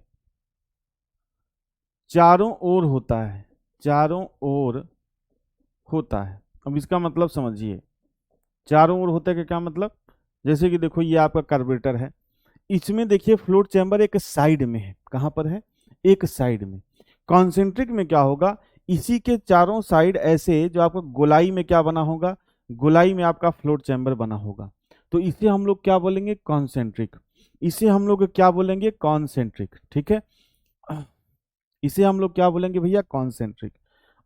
चारों ओर होता है, चारों ओर होता है। अब इसका मतलब समझिए, चारों ओर होता है कि क्या मतलब? जैसे कि देखो ये आपका कार्बोरेटर है, इसमें देखिए फ्लोट चैम्बर एक साइड में है, कहां पर है? एक साइड में। कॉन्सेंट्रिक में क्या होगा? इसी के चारों साइड ऐसे जो आपका गोलाई में क्या बना होगा? गोलाई में आपका फ्लोट चैम्बर बना होगा, तो इसे हम लोग क्या बोलेंगे? कॉन्सेंट्रिक। इसे हम लोग क्या बोलेंगे? कॉन्सेंट्रिक, ठीक है। इसे हम लोग क्या बोलेंगे भैया? कॉन्सेंट्रिक।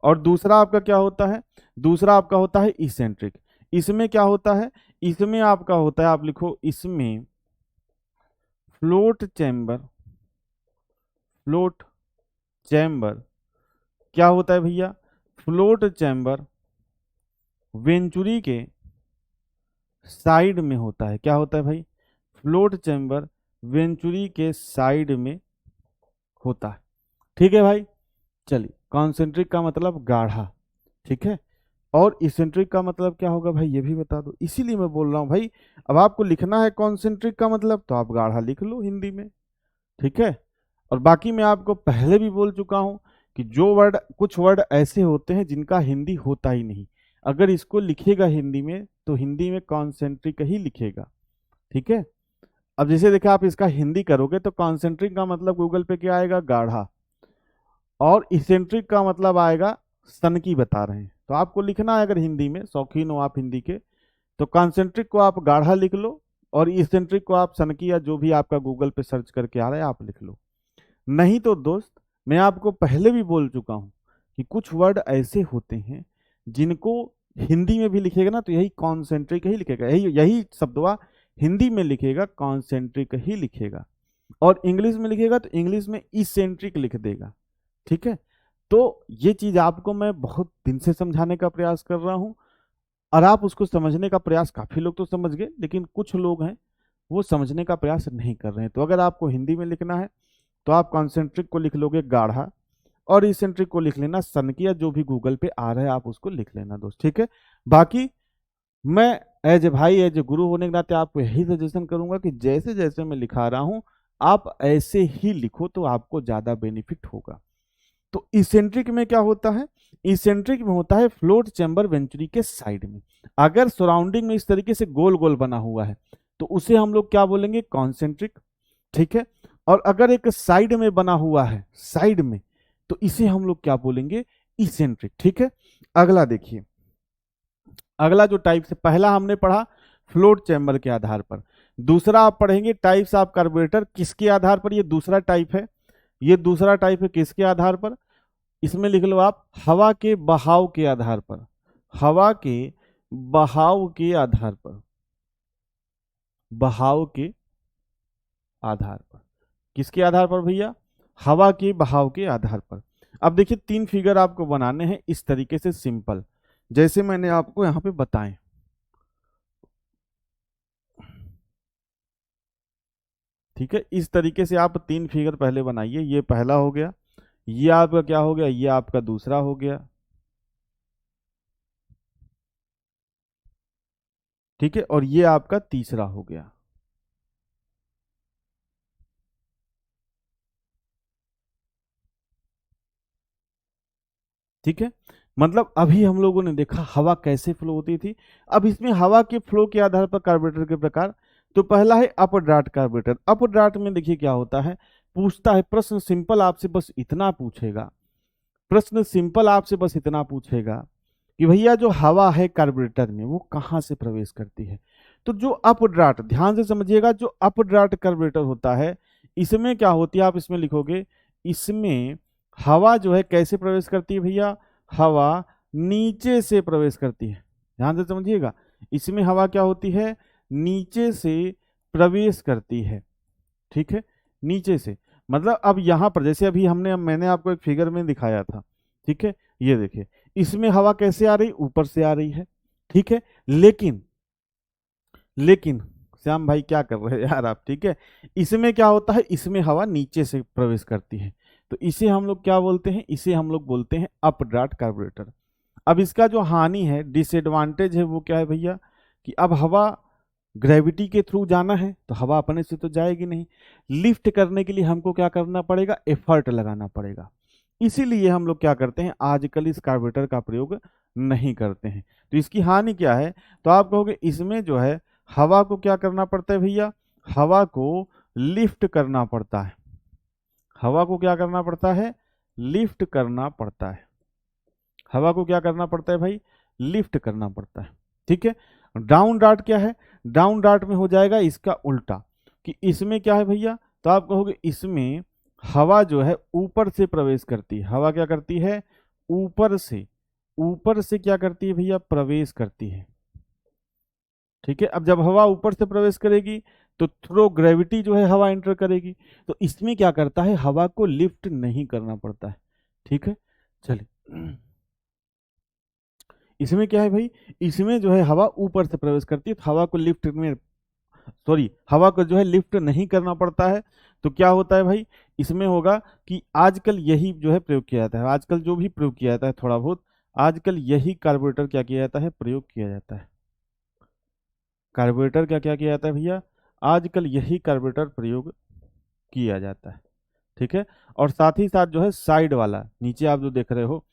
और दूसरा आपका क्या होता है? दूसरा आपका होता है इसेंट्रिक। इसमें क्या होता है? इसमें आपका होता है, आप लिखो इसमें फ्लोट चैम्बर, फ्लोट चैम्बर क्या होता है भैया? फ्लोट चैम्बर वेंचुरी के साइड में होता है। क्या होता है भाई? फ्लोट चैम्बर वेंचुरी के साइड में होता है, ठीक है भाई। चलिए, कॉन्सेंट्रिक का मतलब गाढ़ा, ठीक है। और इसेंट्रिक का मतलब क्या होगा भाई? ये भी बता दो, इसीलिए मैं बोल रहा हूं भाई। अब आपको लिखना है कॉन्सेंट्रिक का मतलब, तो आप गाढ़ा लिख लो हिंदी में, ठीक है। और बाकी मैं आपको पहले भी बोल चुका हूं कि जो वर्ड, कुछ वर्ड ऐसे होते हैं जिनका हिंदी होता ही नहीं, अगर इसको लिखेगा हिंदी में तो हिंदी में कॉन्सेंट्रिक ही लिखेगा, ठीक है। अब जैसे देखा, आप इसका हिंदी करोगे तो कॉन्सेंट्रिक का मतलब गूगल पे क्या आएगा? गाढ़ा। और इसेंट्रिक का मतलब आएगा सनकी, बता रहे हैं। तो आपको लिखना है, अगर हिंदी में शौकीन हो आप हिंदी के, तो कॉन्सेंट्रिक को आप गाढ़ा लिख लो और इसेंट्रिक को आप सनकी या जो भी आपका गूगल पे सर्च करके आ रहा है आप लिख लो। नहीं तो दोस्त, मैं आपको पहले भी बोल चुका हूं कि कुछ वर्ड ऐसे होते हैं जिनको हिंदी में भी लिखेगा ना तो यही कॉन्सेंट्रिक ही लिखेगा, यही यही शब्दवा हिंदी में लिखेगा कॉन्सेंट्रिक ही लिखेगा, और इंग्लिश में लिखेगा तो इंग्लिश में इसेंट्रिक लिख देगा, ठीक है। तो ये चीज आपको मैं बहुत दिन से समझाने का प्रयास कर रहा हूं, और आप उसको समझने का प्रयास, काफी लोग तो समझ गए लेकिन कुछ लोग हैं वो समझने का प्रयास नहीं कर रहे हैं। तो अगर आपको हिंदी में लिखना है तो आप कॉन्सेंट्रिक को लिख लोगे गाढ़ा, और इसेंट्रिक को लिख लेना सन की, या जो भी गूगल पे आ रहा है आप उसको लिख लेना दोस्त, ठीक है। बाकी मैं एज ए भाई, एज ए गुरु होने के नाते आपको यही सजेशन करूंगा कि जैसे जैसे मैं लिखा रहा हूं आप ऐसे ही लिखो तो आपको ज्यादा बेनिफिट होगा। तो इसेंट्रिक में क्या होता है, इसेंट्रिक में होता है फ्लोट चैम्बर वेंचुरी के साइड में। अगर सराउंडिंग में इस तरीके से गोल गोल बना हुआ है तो उसे हम लोग क्या बोलेंगे, कॉन्सेंट्रिक, ठीक है। और अगर एक साइड में बना हुआ है, साइड में, तो इसे हम लोग क्या बोलेंगे, इसेंट्रिक, ठीक है। अगला देखिए, अगला जो टाइप से पहला हमने पढ़ा फ्लोट चैम्बर के आधार पर, दूसरा आप पढ़ेंगे टाइप्स ऑफ कार्बोरेटर किसके आधार पर, ये दूसरा टाइप है, ये दूसरा टाइप है किसके आधार पर, इसमें लिख लो आप हवा के बहाव के आधार पर, हवा के बहाव के आधार पर, बहाव के आधार पर, किसके आधार पर भैया, हवा के बहाव के आधार पर। अब देखिए 3 फिगर आपको बनाने हैं इस तरीके से सिंपल, जैसे मैंने आपको यहां पे बताएं, ठीक है। इस तरीके से आप 3 फिगर पहले बनाइए, ये पहला हो गया, ये आपका क्या हो गया, ये आपका दूसरा हो गया, ठीक है, और ये आपका तीसरा हो गया। ठीक है, मतलब अभी हम लोगों ने देखा हवा कैसे फ्लो होती थी। अब इसमें हवा के फ्लो के आधार पर कार्बोरेटर के प्रकार, तो पहला है up draft carburettor. Up draft में देखिए क्या होता है, पूछता है प्रश्न सिंपल आपसे बस इतना पूछेगा, प्रश्न सिंपल आपसे बस इतना पूछेगा कि भैया जो हवा है कार्बोरेटर में वो कहाँ से प्रवेश करती है। तो जो अप ड्राफ्ट, ध्यान से समझिएगा, जो अप ड्राफ्ट कार्बोरेटर होता है इसमें क्या होती है, आप इसमें लिखोगे, इसमें हवा जो है कैसे प्रवेश करती है भैया, हवा नीचे से प्रवेश करती है। ध्यान से समझिएगा, इसमें हवा क्या होती है, नीचे से प्रवेश करती है, ठीक है, नीचे से। मतलब अब यहां पर जैसे अभी मैंने आपको एक फिगर में दिखाया था, ठीक है, ये देखिए इसमें हवा कैसे आ रही, ऊपर से आ रही है, ठीक है। लेकिन लेकिन श्याम भाई क्या कर रहे हैं यार आप, ठीक है, इसमें क्या होता है, इसमें हवा नीचे से प्रवेश करती है, तो इसे हम लोग क्या बोलते हैं, इसे हम लोग बोलते हैं अप ड्राफ्ट कार्बोरेटर। अब इसका जो हानि है, डिसएडवांटेज है, वो क्या है भैया, कि अब हवा ग्रेविटी के थ्रू जाना है तो हवा अपने से तो जाएगी नहीं, लिफ्ट करने के लिए हमको क्या करना पड़ेगा, एफर्ट लगाना पड़ेगा। इसीलिए हम लोग क्या करते हैं, आजकल इस कार्बोरेटर का प्रयोग नहीं करते हैं। तो इसकी हानि क्या है, तो आप कहोगे इसमें जो है हवा को क्या करना पड़ता है भैया, हवा को लिफ्ट करना पड़ता है, हवा को क्या करना पड़ता है, लिफ्ट करना पड़ता है, हवा को क्या करना पड़ता है भाई, लिफ्ट करना पड़ता है, ठीक है। डाउन डार्ट क्या है, डाउन डार्ट में हो जाएगा इसका उल्टा, कि इसमें क्या है भैया, तो आप कहोगे इसमें हवा जो है ऊपर से प्रवेश करती है, हवा क्या करती है, ऊपर से, ऊपर से क्या करती है भैया, प्रवेश करती है, ठीक है। अब जब हवा ऊपर से प्रवेश करेगी तो थ्रो ग्रेविटी जो है हवा एंटर करेगी, तो इसमें क्या करता है, हवा को लिफ्ट नहीं करना पड़ता है, ठीक है। चलिए इसमें क्या है भाई, इसमें जो है हवा ऊपर से प्रवेश करती है, तो हवा को लिफ्ट में, सॉरी, हवा को जो है लिफ्ट नहीं करना पड़ता है। तो क्या होता है भाई, इसमें होगा कि आजकल यही जो है प्रयोग किया जाता है, आजकल जो भी प्रयोग किया जाता है थोड़ा बहुत, आजकल यही कार्बोरेटर क्या किया जाता है, प्रयोग किया जाता है। कार्बोरेटर क्या क्या किया जाता है भैया, आजकल यही कार्बोरेटर प्रयोग किया जाता है, ठीक है। और साथ ही साथ जो है साइड वाला, नीचे आप जो देख रहे हो,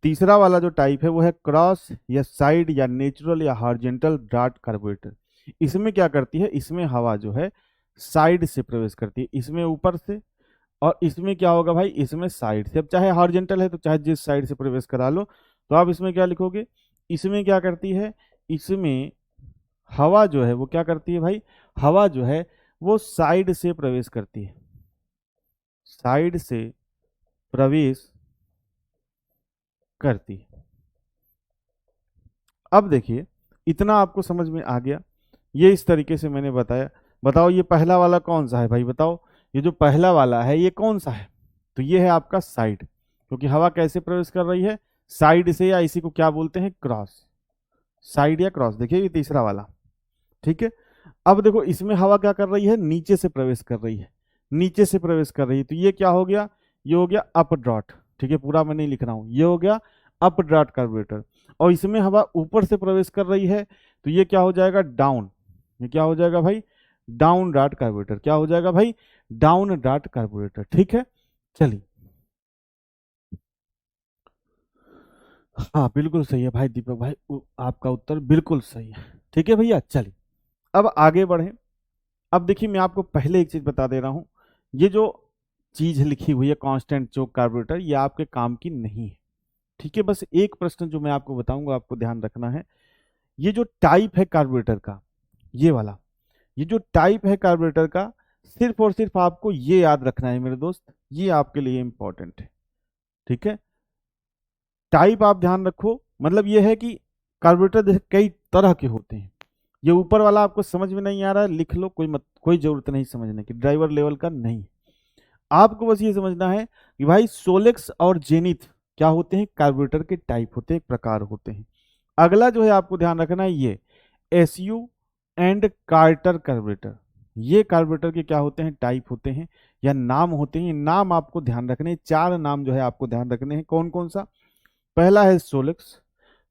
तीसरा वाला जो टाइप है वो है क्रॉस या साइड या नेचुरल या हॉरिजॉन्टल ड्राफ्ट कार्बोरेटर। इसमें क्या करती है, इसमें हवा जो है साइड से प्रवेश करती है, इसमें ऊपर से, और इसमें क्या होगा भाई, इसमें साइड से। अब चाहे हॉरिजॉन्टल है तो चाहे जिस साइड से प्रवेश करा लो, तो आप इसमें क्या लिखोगे, इसमें क्या करती है, इसमें हवा जो है वो क्या करती है भाई, हवा जो है वो साइड से प्रवेश करती है, साइड से प्रवेश करती है। अब देखिए इतना आपको समझ में आ गया, ये इस तरीके से मैंने बताया। बताओ ये पहला वाला कौन सा है भाई, बताओ ये जो पहला वाला है ये कौन सा है, तो ये है आपका साइड, क्योंकि हवा कैसे प्रवेश कर रही है, साइड से, या इसी को क्या बोलते हैं, क्रॉस, साइड या क्रॉस। देखिए ये तीसरा वाला, ठीक है। अब देखो इसमें हवा क्या कर रही है, नीचे से प्रवेश कर रही है, नीचे से प्रवेश कर रही है, तो ये क्या हो गया, ये हो गया अप ड्राफ्ट, ठीक है, पूरा मैं नहीं लिख रहा हूँ। ये हो गया अप ड्राफ्ट कार्बोरेटर, और इसमें हवा ऊपर से प्रवेश कर रही है तो ये क्या हो जाएगा, डाउन। ये क्या हो जाएगा भाई, डाउन ड्राफ्ट कार्बोरेटर। क्या हो जाएगा भाई, डाउन ड्राफ्ट कार्बोरेटर। ठीक है, चलिए। हाँ बिल्कुल सही है भाई दीपक भाई, आपका उत्तर बिल्कुल सही है। ठीक है भैया, चलिए अब आगे बढ़े। अब देखिए मैं आपको पहले एक चीज बता दे रहा हूं, ये जो चीज लिखी हुई है कांस्टेंट चोक कार्बोरेटर, ये आपके काम की नहीं है। ठीक है, बस एक प्रश्न जो मैं आपको बताऊंगा आपको ध्यान रखना है, ये जो टाइप है कार्बोरेटर का, ये वाला, ये जो टाइप है कार्बोरेटर का, सिर्फ और सिर्फ आपको ये याद रखना है मेरे दोस्त, ये आपके लिए इंपॉर्टेंट है। ठीक है, टाइप आप ध्यान रखो, मतलब ये है कि कार्बोरेटर जैसे कई तरह के होते हैं। ये ऊपर वाला आपको समझ में नहीं आ रहा है, लिख लो, कोई जरूरत नहीं समझने की, ड्राइवर लेवल का नहीं। आपको बस ये समझना है कि भाई सोलेक्स और जेनिथ क्या होते हैं, कार्बोरेटर के टाइप होते हैं, एक प्रकार होते हैं। अगला जो है आपको ध्यान रखना है, ये एसयू एंड कार्टर कार्बोरेटर, ये कार्बोरेटर के क्या होते हैं, टाइप होते हैं या नाम होते हैं। नाम आपको ध्यान रखने हैं, 4 नाम जो है आपको ध्यान रखने हैं। कौन कौन सा, पहला है सोलेक्स,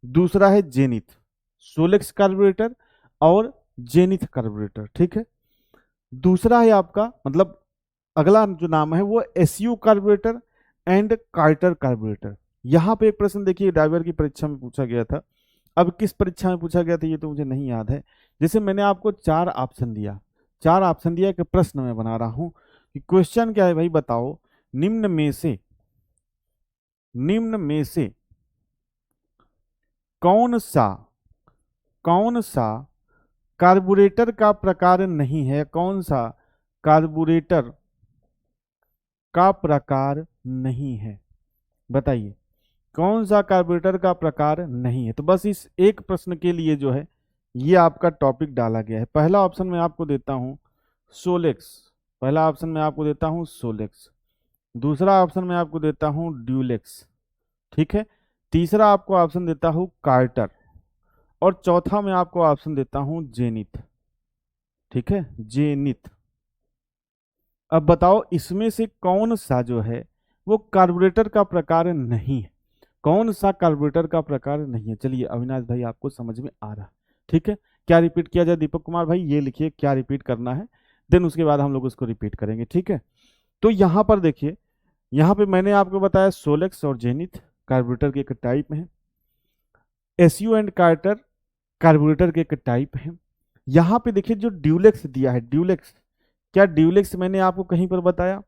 दूसरा है जेनिथ, सोलेक्स कार्बोरेटर और जेनिथ कार्बोरेटर। ठीक है, दूसरा है आपका, मतलब अगला जो नाम है वो SU carburettor and Carter carburettor. यहां पे एक प्रश्न देखिए ड्राइवर की परीक्षा में पूछा गया था, अब किस परीक्षा में पूछा गया था ये तो मुझे नहीं याद है। जैसे मैंने आपको 4 ऑप्शन दिया, 4 ऑप्शन दिया, कि प्रश्न मैं बना रहा हूं कि क्वेश्चन क्या है भाई बताओ, निम्न में से कौन सा कार्बोरेटर का प्रकार नहीं है, कौन सा कार्बोरेटर का प्रकार नहीं है, बताइए कौन सा कार्बोरेटर का प्रकार नहीं है। तो बस इस एक प्रश्न के लिए जो है ये आपका टॉपिक डाला गया है। पहला ऑप्शन मैं आपको देता हूं सोलेक्स, पहला ऑप्शन मैं आपको देता हूं सोलेक्स, दूसरा ऑप्शन मैं आपको देता हूं ड्यूलेक्स, ठीक है, तीसरा आपको ऑप्शन देता हूं कार्टर, और चौथा मैं आपको ऑप्शन देता हूं जेनिथ। ठीक है, जेनिथ। अब बताओ इसमें से कौन सा जो है वो कार्बोरेटर का प्रकार नहीं है, कौन सा कार्बोरेटर का प्रकार नहीं है। चलिए अविनाश भाई आपको समझ में आ रहा, ठीक है, क्या रिपीट किया जाए दीपक कुमार भाई, ये लिखिए क्या रिपीट करना है, देन उसके बाद हम लोग उसको रिपीट करेंगे। ठीक है, तो यहां पर देखिए, यहां पे मैंने आपको बताया सोलेक्स और जेनिथ कार्बोरेटर के एक टाइप है, एसयू एंड कार्टर कार्बोरेटर के एक टाइप है। यहां पे देखिए जो ड्यूलेक्स दिया है, ड्यूलेक्स, क्या ड्यूलेक्स मैंने आपको कहीं पर बताया,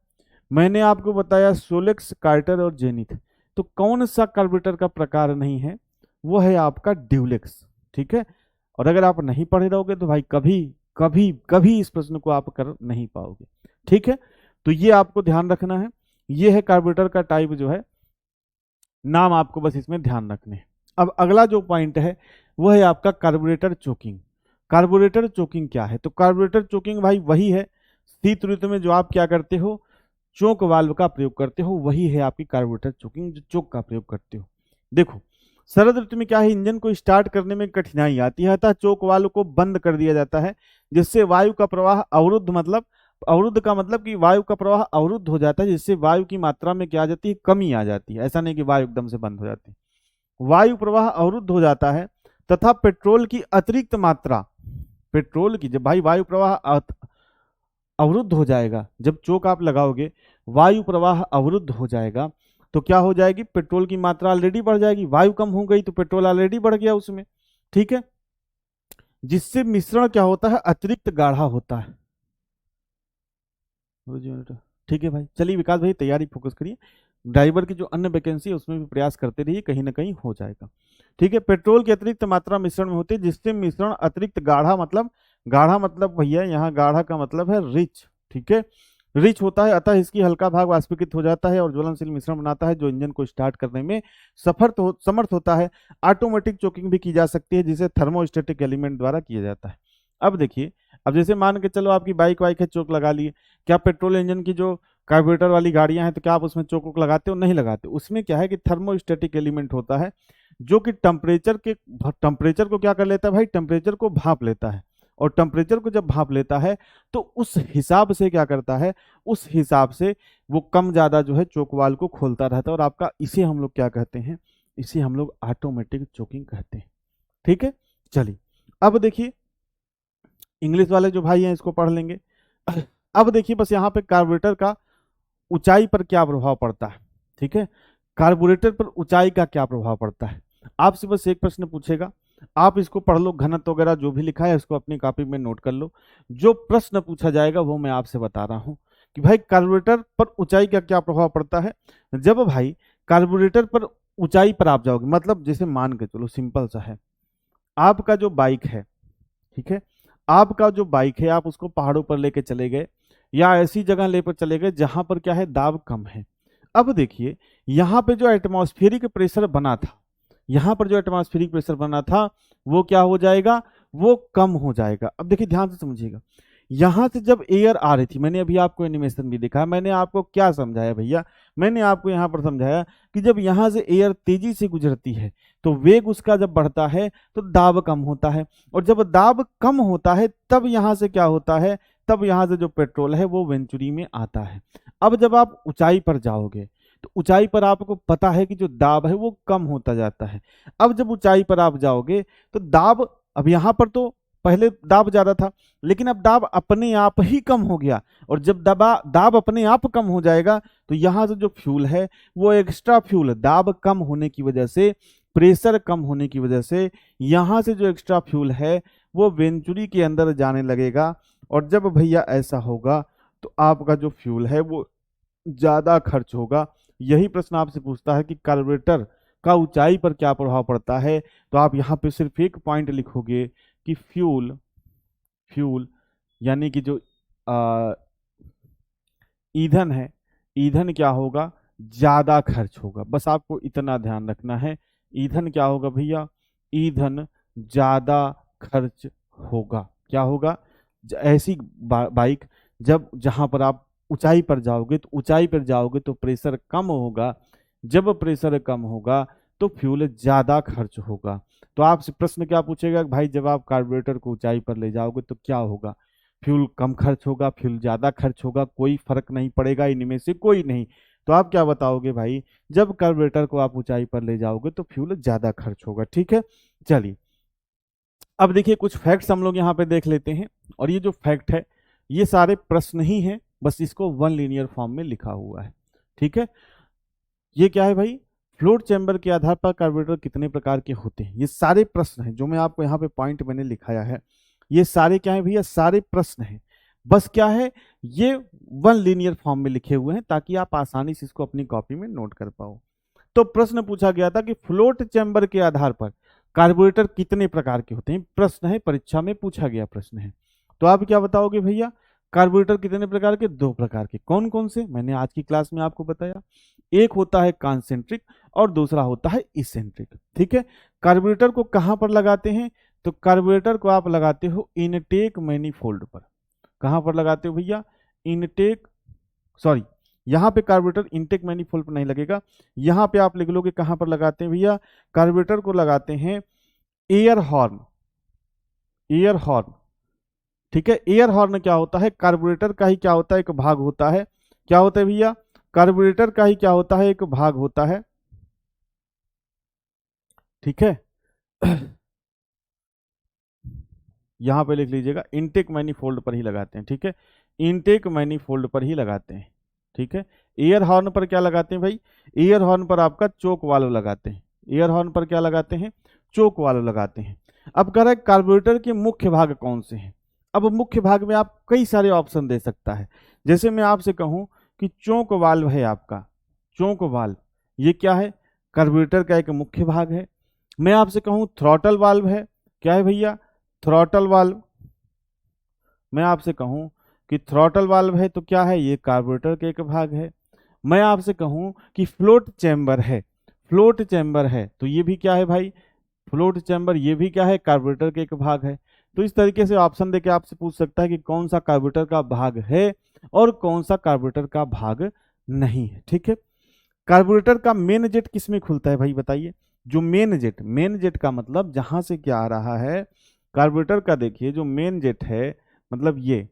मैंने आपको बताया सोलेक्स कार्टर और जेनिथ। तो कौन सा कार्बोरेटर का प्रकार नहीं है, वो है आपका ड्यूलेक्स। ठीक है, और अगर आप नहीं पढ़े रहोगे तो भाई कभी कभी कभी इस प्रश्न को आप कर नहीं पाओगे। ठीक है, तो ये आपको ध्यान रखना है, ये है कार्बोरेटर का टाइप जो है, नाम आपको बस इसमें ध्यान रखने हैं। अब अगला जो पॉइंट है वो है आपका कार्बोरेटर चोकिंग। कार्बोरेटर चोकिंग क्या है, तो कार्बोरेटर चोकिंग भाई वही है, शीत ऋतु में जो आप क्या करते हो, चोक वाल्व का प्रयोग करते हो, वही है आपकी कार्बोरेटर चोकिंग, जो चोक का प्रयोग करते हो। देखो शरद ऋतु में क्या है, इंजन को स्टार्ट करने में कठिनाई आती है, अतः चोक वाल्व को बंद कर दिया जाता है, जिससे वायु का प्रवाह अवरुद्ध, मतलब अवरुद्ध का मतलब कि वायु का प्रवाह अवरुद्ध हो जाता है, जिससे वायु की मात्रा में क्या आ जाती है, कमी आ जाती है। ऐसा नहीं कि वायु एकदम से बंद हो जाती है, वायु प्रवाह अवरुद्ध हो जाता है, तथा पेट्रोल की अतिरिक्त मात्रा, पेट्रोल की, जब भाई वायु प्रवाह अवरुद्ध हो जाएगा, जब चोक आप लगाओगे वायु प्रवाह अवरुद्ध हो जाएगा, तो क्या हो जाएगी, पेट्रोल की मात्रा ऑलरेडी बढ़ जाएगी, वायु कम हो गई तो पेट्रोल ऑलरेडी बढ़ गया उसमें। ठीक है, जिससे मिश्रण क्या होता है, अतिरिक्त गाढ़ा होता है। ठीक है भाई, चलिए विकास भाई तैयारी फोकस करिए, ड्राइवर की जो अन्य वैकेंसी है उसमें भी प्रयास करते रहिए, कहीं ना कहीं हो जाएगा। ठीक है, पेट्रोल की अतिरिक्त मात्रा मिश्रण में होती है, जिससे मिश्रण अतिरिक्त गाढ़ा, मतलब गाढ़ा मतलब भैया यहाँ गाढ़ा का मतलब है रिच। ठीक है, रिच होता है, अतः इसकी हल्का भाग वाष्पीकृत हो जाता है और ज्वलनशील मिश्रण बनाता है, जो इंजन को स्टार्ट करने में समर्थ होता है। ऑटोमेटिक चोकिंग भी की जा सकती है, जिसे थर्मोस्टेटिक एलिमेंट द्वारा किया जाता है। अब देखिए, अब जैसे मान के चलो आपकी बाइक वाइक है, चोक लगा लिए, क्या पेट्रोल इंजन की जो कार्बोरेटर वाली गाड़ियां हैं तो क्या आप उसमें चोक वोक लगाते हो, नहीं लगाते। उसमें क्या है कि थर्मोस्टेटिक एलिमेंट होता है, जो कि टेम्परेचर को क्या कर लेता है भाई, टेम्परेचर को भाप लेता है, और टेम्परेचर को जब भाप लेता है तो उस हिसाब से क्या करता है, उस हिसाब से वो कम ज़्यादा जो है चोक वाल्व को खोलता रहता है, और आपका इसे हम लोग क्या कहते हैं, इसे हम लोग ऑटोमेटिक चोकिंग कहते हैं। ठीक है, चलिए अब देखिए इंग्लिश वाले जो भाई हैं इसको पढ़ लेंगे। अब देखिए बस यहाँ पे कार्बोरेटर का ऊंचाई पर क्या प्रभाव पड़ता है। ठीक है, कार्बोरेटर पर ऊंचाई का क्या प्रभाव पड़ता है। आपसे बस एक प्रश्न पूछेगा, आप इसको पढ़ लो, घनत्व वगैरह जो भी लिखा है इसको अपनी कॉपी में नोट कर लो। जो प्रश्न पूछा जाएगा वो मैं आपसे बता रहा हूं कि भाई कार्बोरेटर पर ऊंचाई का क्या प्रभाव पड़ता है। जब भाई कार्बोरेटर पर ऊंचाई पर आप जाओगे, मतलब जैसे मान के चलो सिंपल सा है, आपका जो बाइक है, ठीक है, आपका जो बाइक है आप उसको पहाड़ों पर लेके चले गए या ऐसी जगह लेकर चले गए जहां पर क्या है, दाब कम है। अब देखिए यहां पे जो एटमॉस्फेरिक प्रेशर बना था, यहां पर जो एटमॉस्फेरिक प्रेशर बना था वो क्या हो जाएगा, वो कम हो जाएगा। अब देखिए ध्यान से समझिएगा, यहां से जब एयर आ रही थी, मैंने अभी आपको एनिमेशन भी दिखाया, मैंने आपको क्या समझाया भैया, मैंने आपको यहां पर समझाया कि जब यहां से एयर तेजी से गुजरती है तो वेग उसका जब बढ़ता है तो दाब कम होता है, और जब दाब कम होता है तब यहां से क्या होता है, तब यहां से जो पेट्रोल है वो वेंचुरी में आता है। अब जब आप ऊंचाई पर जाओगे तो ऊंचाई पर आपको पता है कि जो दाब है वो कम होता जाता है। अब जब ऊंचाई पर आप जाओगे तो दाब, अब यहां पर तो पहले दाब ज्यादा था लेकिन अब दाब अपने आप ही कम हो गया, और जब दाब अपने आप कम हो जाएगा तो यहां से जो फ्यूल है वो एक्स्ट्रा फ्यूल, दाब कम होने की वजह से, प्रेशर कम होने की वजह से यहां से जो एक्स्ट्रा फ्यूल है वो वेंचुरी के अंदर जाने लगेगा, और जब भैया ऐसा होगा तो आपका जो फ्यूल है वो ज्यादा खर्च होगा। यही प्रश्न आपसे पूछता है कि कार्बोरेटर का ऊंचाई पर क्या प्रभाव पड़ता है, तो आप यहाँ पे सिर्फ एक पॉइंट लिखोगे कि फ्यूल, फ्यूल यानी कि जो ईंधन है, ईंधन क्या होगा, ज्यादा खर्च होगा। बस आपको इतना ध्यान रखना है, ईंधन क्या होगा भैया, ईंधन ज्यादा खर्च होगा। क्या होगा, ऐसी बाइक जब जहां पर आप ऊंचाई पर जाओगे तो ऊंचाई पर जाओगे तो प्रेशर कम होगा, जब प्रेशर कम होगा तो फ्यूल ज्यादा खर्च होगा। तो आपसे प्रश्न क्या पूछेगा, भाई जब आप कार्बोरेटर को ऊंचाई पर ले जाओगे तो क्या होगा, फ्यूल कम खर्च होगा, फ्यूल ज्यादा खर्च होगा, कोई फर्क नहीं पड़ेगा, इनमें से कोई नहीं। तो आप क्या बताओगे भाई, जब कार्बोरेटर को आप ऊंचाई पर ले जाओगे तो फ्यूल ज्यादा खर्च होगा। ठीक है, चलिए अब देखिए कुछ फैक्ट्स हम लोग यहाँ पे देख लेते हैं, और ये जो फैक्ट है ये सारे प्रश्न ही हैं, बस इसको वन लीनियर फॉर्म में लिखा हुआ है। ठीक है, ये क्या है भाई, फ्लोट चैम्बर के आधार पर कार्बोरेटर कितने प्रकार के होते हैं, ये सारे प्रश्न हैं जो मैं आपको यहाँ पे पॉइंट मैंने लिखाया है, ये सारे क्या है भैया, सारे प्रश्न हैं। बस क्या है, ये वन लीनियर फॉर्म में लिखे हुए हैं ताकि आप आसानी से इसको अपनी कॉपी में नोट कर पाओ। तो प्रश्न पूछा गया था कि फ्लोट चैम्बर के आधार पर कार्बोरेटर कितने प्रकार के होते हैं, प्रश्न है, परीक्षा में पूछा गया प्रश्न है। तो आप क्या बताओगे भैया, कार्बोरेटर कितने प्रकार के, दो प्रकार के। कौन कौन से, मैंने आज की क्लास में आपको बताया, एक होता है कॉन्सेंट्रिक और दूसरा होता है इसेंट्रिक। ठीक है, कार्बोरेटर को कहां पर लगाते हैं, तो कार्बोरेटर को आप लगाते हो इनटेक मैनिफोल्ड पर। कहां पर लगाते हो भैया, इनटेक, सॉरी यहां पे कार्बोरेटर इनटेक मैनिफोल्ड पर नहीं लगेगा, यहां पे आप लिख लोगे कहां पर लगाते हैं भैया, कार्बोरेटर को लगाते हैं एयर हॉर्न, एयर हॉर्न। ठीक है, एयर हॉर्न क्या होता है, कार्बोरेटर का ही क्या होता है, एक भाग होता है। क्या होता है भैया, कार्बोरेटर का ही क्या होता है, एक भाग होता है। ठीक है, यहां पे लिख लीजिएगा इनटेक मैनिफोल्ड पर ही लगाते हैं। ठीक है, इनटेक मैनिफोल्ड पर ही लगाते हैं। ठीक है, एयर हॉर्न पर क्या लगाते हैं भाई, एयर हॉर्न पर आपका चोक वाल्व लगाते हैं, एयर हॉर्न पर क्या लगाते हैं, चोक वाल्व लगाते हैं। अब कह रहा है कार्बोरेटर के मुख्य भाग कौन से हैं। अब मुख्य भाग में आप कई सारे ऑप्शन दे सकता है, जैसे मैं आपसे कहूं कि चोक वाल्व है आपका, चोक वाल्व ये क्या है, कार्बोरेटर का एक मुख्य भाग है। मैं आपसे कहूं थ्रॉटल वाल्व है, क्या है भैया, थ्रॉटल वाल्व। मैं आपसे कहूं कि थ्रॉटल वाल्व है तो क्या है, ये कार्बोरेटर के एक भाग है। मैं आपसे कहूं कि फ्लोट चैम्बर है, फ्लोट चैम्बर है तो ये भी क्या है भाई, फ्लोट चैम्बर ये भी क्या है, कार्बोरेटर के एक भाग है। तो इस तरीके से ऑप्शन देके आपसे पूछ सकता है कि कौन सा कार्बोरेटर का भाग है और कौन सा कार्बोरेटर का भाग नहीं है। ठीक है, कार्बोरेटर का मेन जेट किसमें खुलता है भाई बताइए, जो मेन जेट, मेन जेट का मतलब जहां से क्या आ रहा है, कार्बोरेटर का देखिए जो मेन जेट है, मतलब ये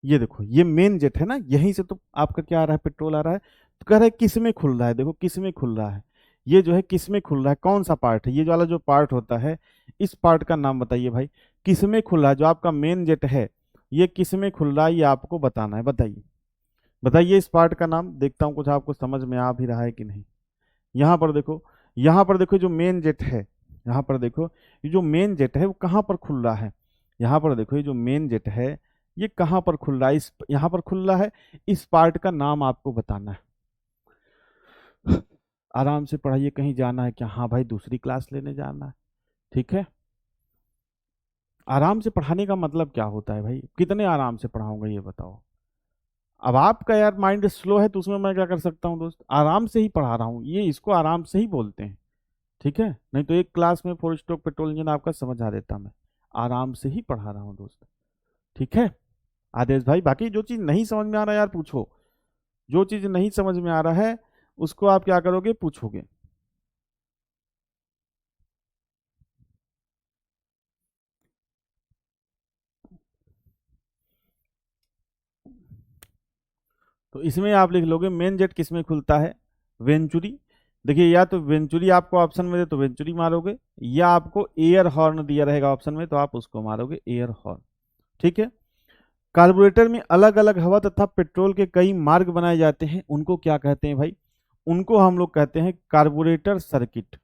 देखो ये मेन जेट है ना, यहीं से तो आपका क्या आ रहा है, पेट्रोल आ रहा है। तो कह रहा है किस में खुल रहा है, देखो किस में खुल रहा है, ये जो है किस में खुल रहा है, कौन सा पार्ट है, ये वाला जो पार्ट होता है, इस पार्ट का नाम बताइए भाई। किस में खुल रहा है, जो आपका मेन जेट है ये किस में खुल रहा है, ये आपको बताना है। बताइए बताइए इस पार्ट का नाम, देखता हूँ कुछ आपको समझ में आ भी रहा है कि नहीं। यहाँ पर देखो, यहाँ पर देखो जो मेन जेट है, यहाँ पर देखो ये जो मेन जेट है वो कहाँ पर खुल रहा है, यहाँ पर देखो ये जो मेन जेट है ये कहाँ पर खुल रहा है, इस यहाँ पर खुल रहा है। इस पार्ट का नाम आपको बताना है। आराम से पढ़ाइए, कहीं जाना है क्या? हाँ भाई दूसरी क्लास लेने जाना है, ठीक है। आराम से पढ़ाने का मतलब क्या होता है भाई, कितने आराम से पढ़ाऊंगा ये बताओ। अब आपका यार माइंड स्लो है तो उसमें मैं क्या कर सकता हूँ दोस्त, आराम से ही पढ़ा रहा हूँ, ये इसको आराम से ही बोलते हैं, ठीक है। नहीं तो एक क्लास में 4 स्ट्रोक पेट्रोल इंजन आपका समझा देता मैं, आराम से ही पढ़ा रहा हूँ दोस्त, ठीक है। आदेश भाई बाकी जो चीज नहीं समझ में आ रहा है यार पूछो, जो चीज नहीं समझ में आ रहा है उसको आप क्या करोगे, पूछोगे। तो इसमें आप लिख लोगे मेन जेट किस में खुलता है, वेंचुरी। देखिए या तो वेंचुरी आपको ऑप्शन में दे तो वेंचुरी मारोगे, या आपको एयर हॉर्न दिया रहेगा ऑप्शन में तो आप उसको मारोगे एयर हॉर्न, ठीक है। कार्बोरेटर में अलग अलग हवा तथा पेट्रोल के कई मार्ग बनाए जाते हैं, उनको क्या कहते हैं भाई, उनको हम लोग कहते हैं कार्बोरेटर सर्किट,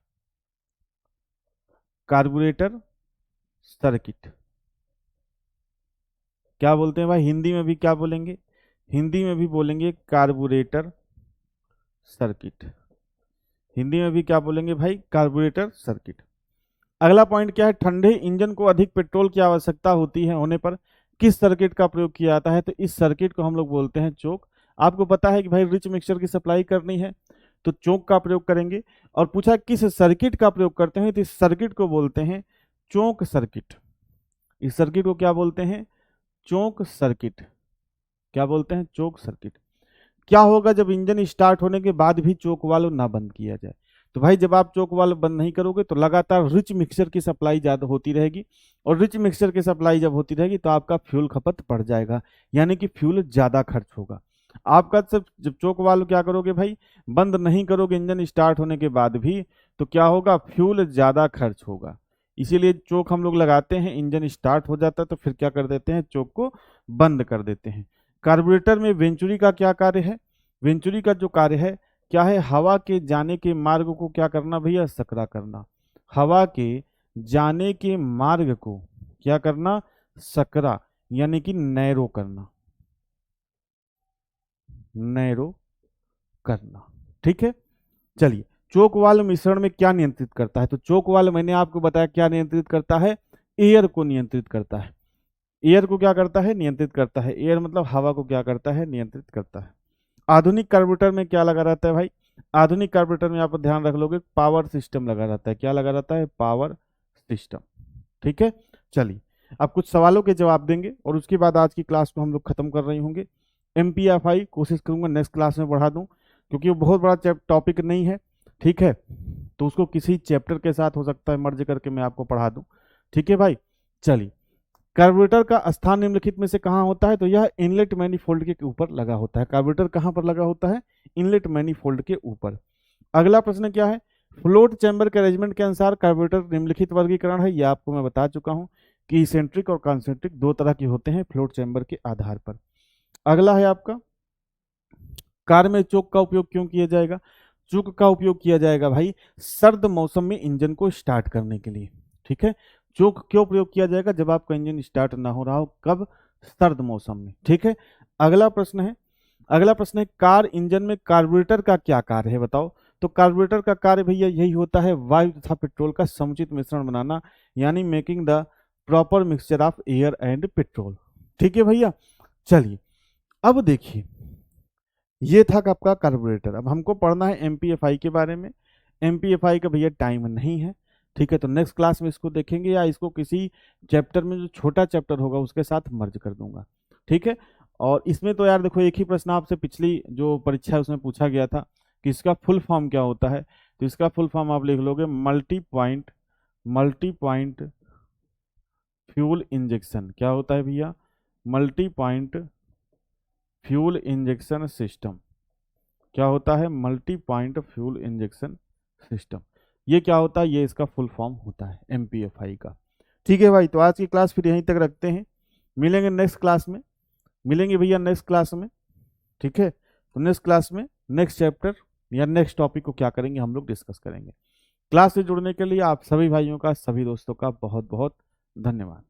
कार्बोरेटर सर्किट। क्या बोलते हैं भाई, हिंदी में भी क्या बोलेंगे, हिंदी में भी बोलेंगे कार्बोरेटर सर्किट, हिंदी में भी क्या बोलेंगे भाई, कार्बोरेटर सर्किट। अगला पॉइंट क्या है, ठंडे इंजन को अधिक पेट्रोल की आवश्यकता होती है होने पर किस सर्किट का प्रयोग किया जाता है, तो इस सर्किट को हम लोग बोलते हैं चोक। आपको पता है कि भाई रिच मिक्सचर की सप्लाई करनी है तो चोक का प्रयोग करेंगे, और पूछा किस सर्किट का प्रयोग करते हैं तो इस सर्किट को बोलते हैं चोक सर्किट। इस सर्किट को क्या बोलते हैं, चोक सर्किट। क्या बोलते हैं, चोक सर्किट। क्या होगा जब इंजन स्टार्ट होने के बाद भी चोक वाल्व ना बंद किया जाए, तो भाई जब आप चोक वाल्व बंद नहीं करोगे तो लगातार रिच मिक्सचर की सप्लाई ज्यादा होती रहेगी, और रिच मिक्सचर की सप्लाई जब होती रहेगी तो आपका फ्यूल खपत बढ़ जाएगा, यानी कि फ्यूल ज्यादा खर्च होगा आपका। सब जब चोक वाल्व क्या करोगे भाई, बंद नहीं करोगे इंजन स्टार्ट होने के बाद भी, तो क्या होगा, फ्यूल ज्यादा खर्च होगा। इसीलिए चोक हम लोग लगाते हैं, इंजन स्टार्ट हो जाता है तो फिर क्या कर देते हैं, चोक को बंद कर देते हैं। कार्बोरेटर में वेंचुरी का क्या कार्य है, वेंचुरी का जो कार्य है क्या है, हवा के जाने के मार्ग को क्या करना भैया, सकरा करना। हवा के जाने के मार्ग को क्या करना, सकरा, यानी कि नैरो करना, नैरो करना, ठीक है। चलिए चोक वाल्व मिश्रण में क्या नियंत्रित करता है, तो चोक वाल्व मैंने आपको बताया क्या नियंत्रित करता है, एयर को नियंत्रित करता है। एयर को क्या करता है, नियंत्रित करता है। एयर मतलब हवा को क्या करता है, नियंत्रित करता है। आधुनिक कार्बोरेटर में क्या लगा रहता है भाई, आधुनिक कार्बोरेटर में आप ध्यान रख लोगे पावर सिस्टम लगा रहता है। क्या लगा रहता है, पावर सिस्टम, ठीक है। चलिए अब कुछ सवालों के जवाब देंगे और उसके बाद आज की क्लास को हम लोग खत्म कर रहे होंगे। MPFI कोशिश करूंगा नेक्स्ट क्लास में बढ़ा दूं, क्योंकि वो बहुत बड़ा टॉपिक नहीं है, ठीक है। तो उसको किसी चैप्टर के साथ हो सकता है मर्ज करके मैं आपको पढ़ा दूं, ठीक है भाई। चलिए कार्बोरेटर का स्थान निम्नलिखित में से कहाँ होता है, तो यह इनलेट मैनिफोल्ड के ऊपर लगा होता है। कार्बोरेटर कहाँ पर लगा होता है, इनलेट मैनिफोल्ड के ऊपर। अगला प्रश्न क्या है, फ्लोट चैम्बर के अरेंजमेंट के अनुसार कार्बोरेटर निम्नलिखित वर्गीकरण है, यह आपको मैं बता चुका हूं कि इसेंट्रिक और कॉन्सेंट्रिक दो तरह के होते हैं फ्लोट चैम्बर के आधार पर। अगला है आपका, कार में चोक का उपयोग क्यों किया जाएगा, चोक का उपयोग किया जाएगा भाई सर्द मौसम में इंजन को स्टार्ट करने के लिए, ठीक है। चोक क्यों प्रयोग किया जाएगा, जब आपका इंजन स्टार्ट ना हो रहा हो, कब, सर्द मौसम में, ठीक है। अगला प्रश्न है, अगला प्रश्न है कार इंजन में कार्बोरेटर का क्या कार्य है बताओ, तो कार्बोरेटर का कार्य भैया यही होता है वायु तथा पेट्रोल का समुचित मिश्रण बनाना, यानी making the proper mixture of air and petrol, ठीक है भैया। चलिए अब देखिए ये था आपका कार्बोरेटर, अब हमको पढ़ना है MPFI के बारे में। MPFI का भैया टाइम नहीं है, ठीक है, तो नेक्स्ट क्लास में इसको देखेंगे या इसको किसी चैप्टर में जो छोटा चैप्टर होगा उसके साथ मर्ज कर दूंगा, ठीक है। और इसमें तो यार देखो एक ही प्रश्न आपसे पिछली जो परीक्षा है उसमें पूछा गया था कि इसका फुल फॉर्म क्या होता है, तो इसका फुल फॉर्म आप लिख लोगे multi point multi point fuel injection. क्या होता है भैया? Multi point fuel injection system. क्या होता है? Multi point fuel injection system. ये क्या होता है? ये इसका फुल फॉर्म होता है MPFI का। ठीक है भाई, तो आज की क्लास फिर यहीं तक रखते हैं, मिलेंगे नेक्स्ट क्लास में, मिलेंगे भैया नेक्स्ट क्लास में। ठीक है, तो नेक्स्ट क्लास में नेक्स्ट चैप्टर या नेक्स्ट टॉपिक को क्या करेंगे हम लोग डिस्कस करेंगे। क्लास से जुड़ने के लिए आप सभी भाइयों का, सभी दोस्तों का बहुत बहुत धन्यवाद।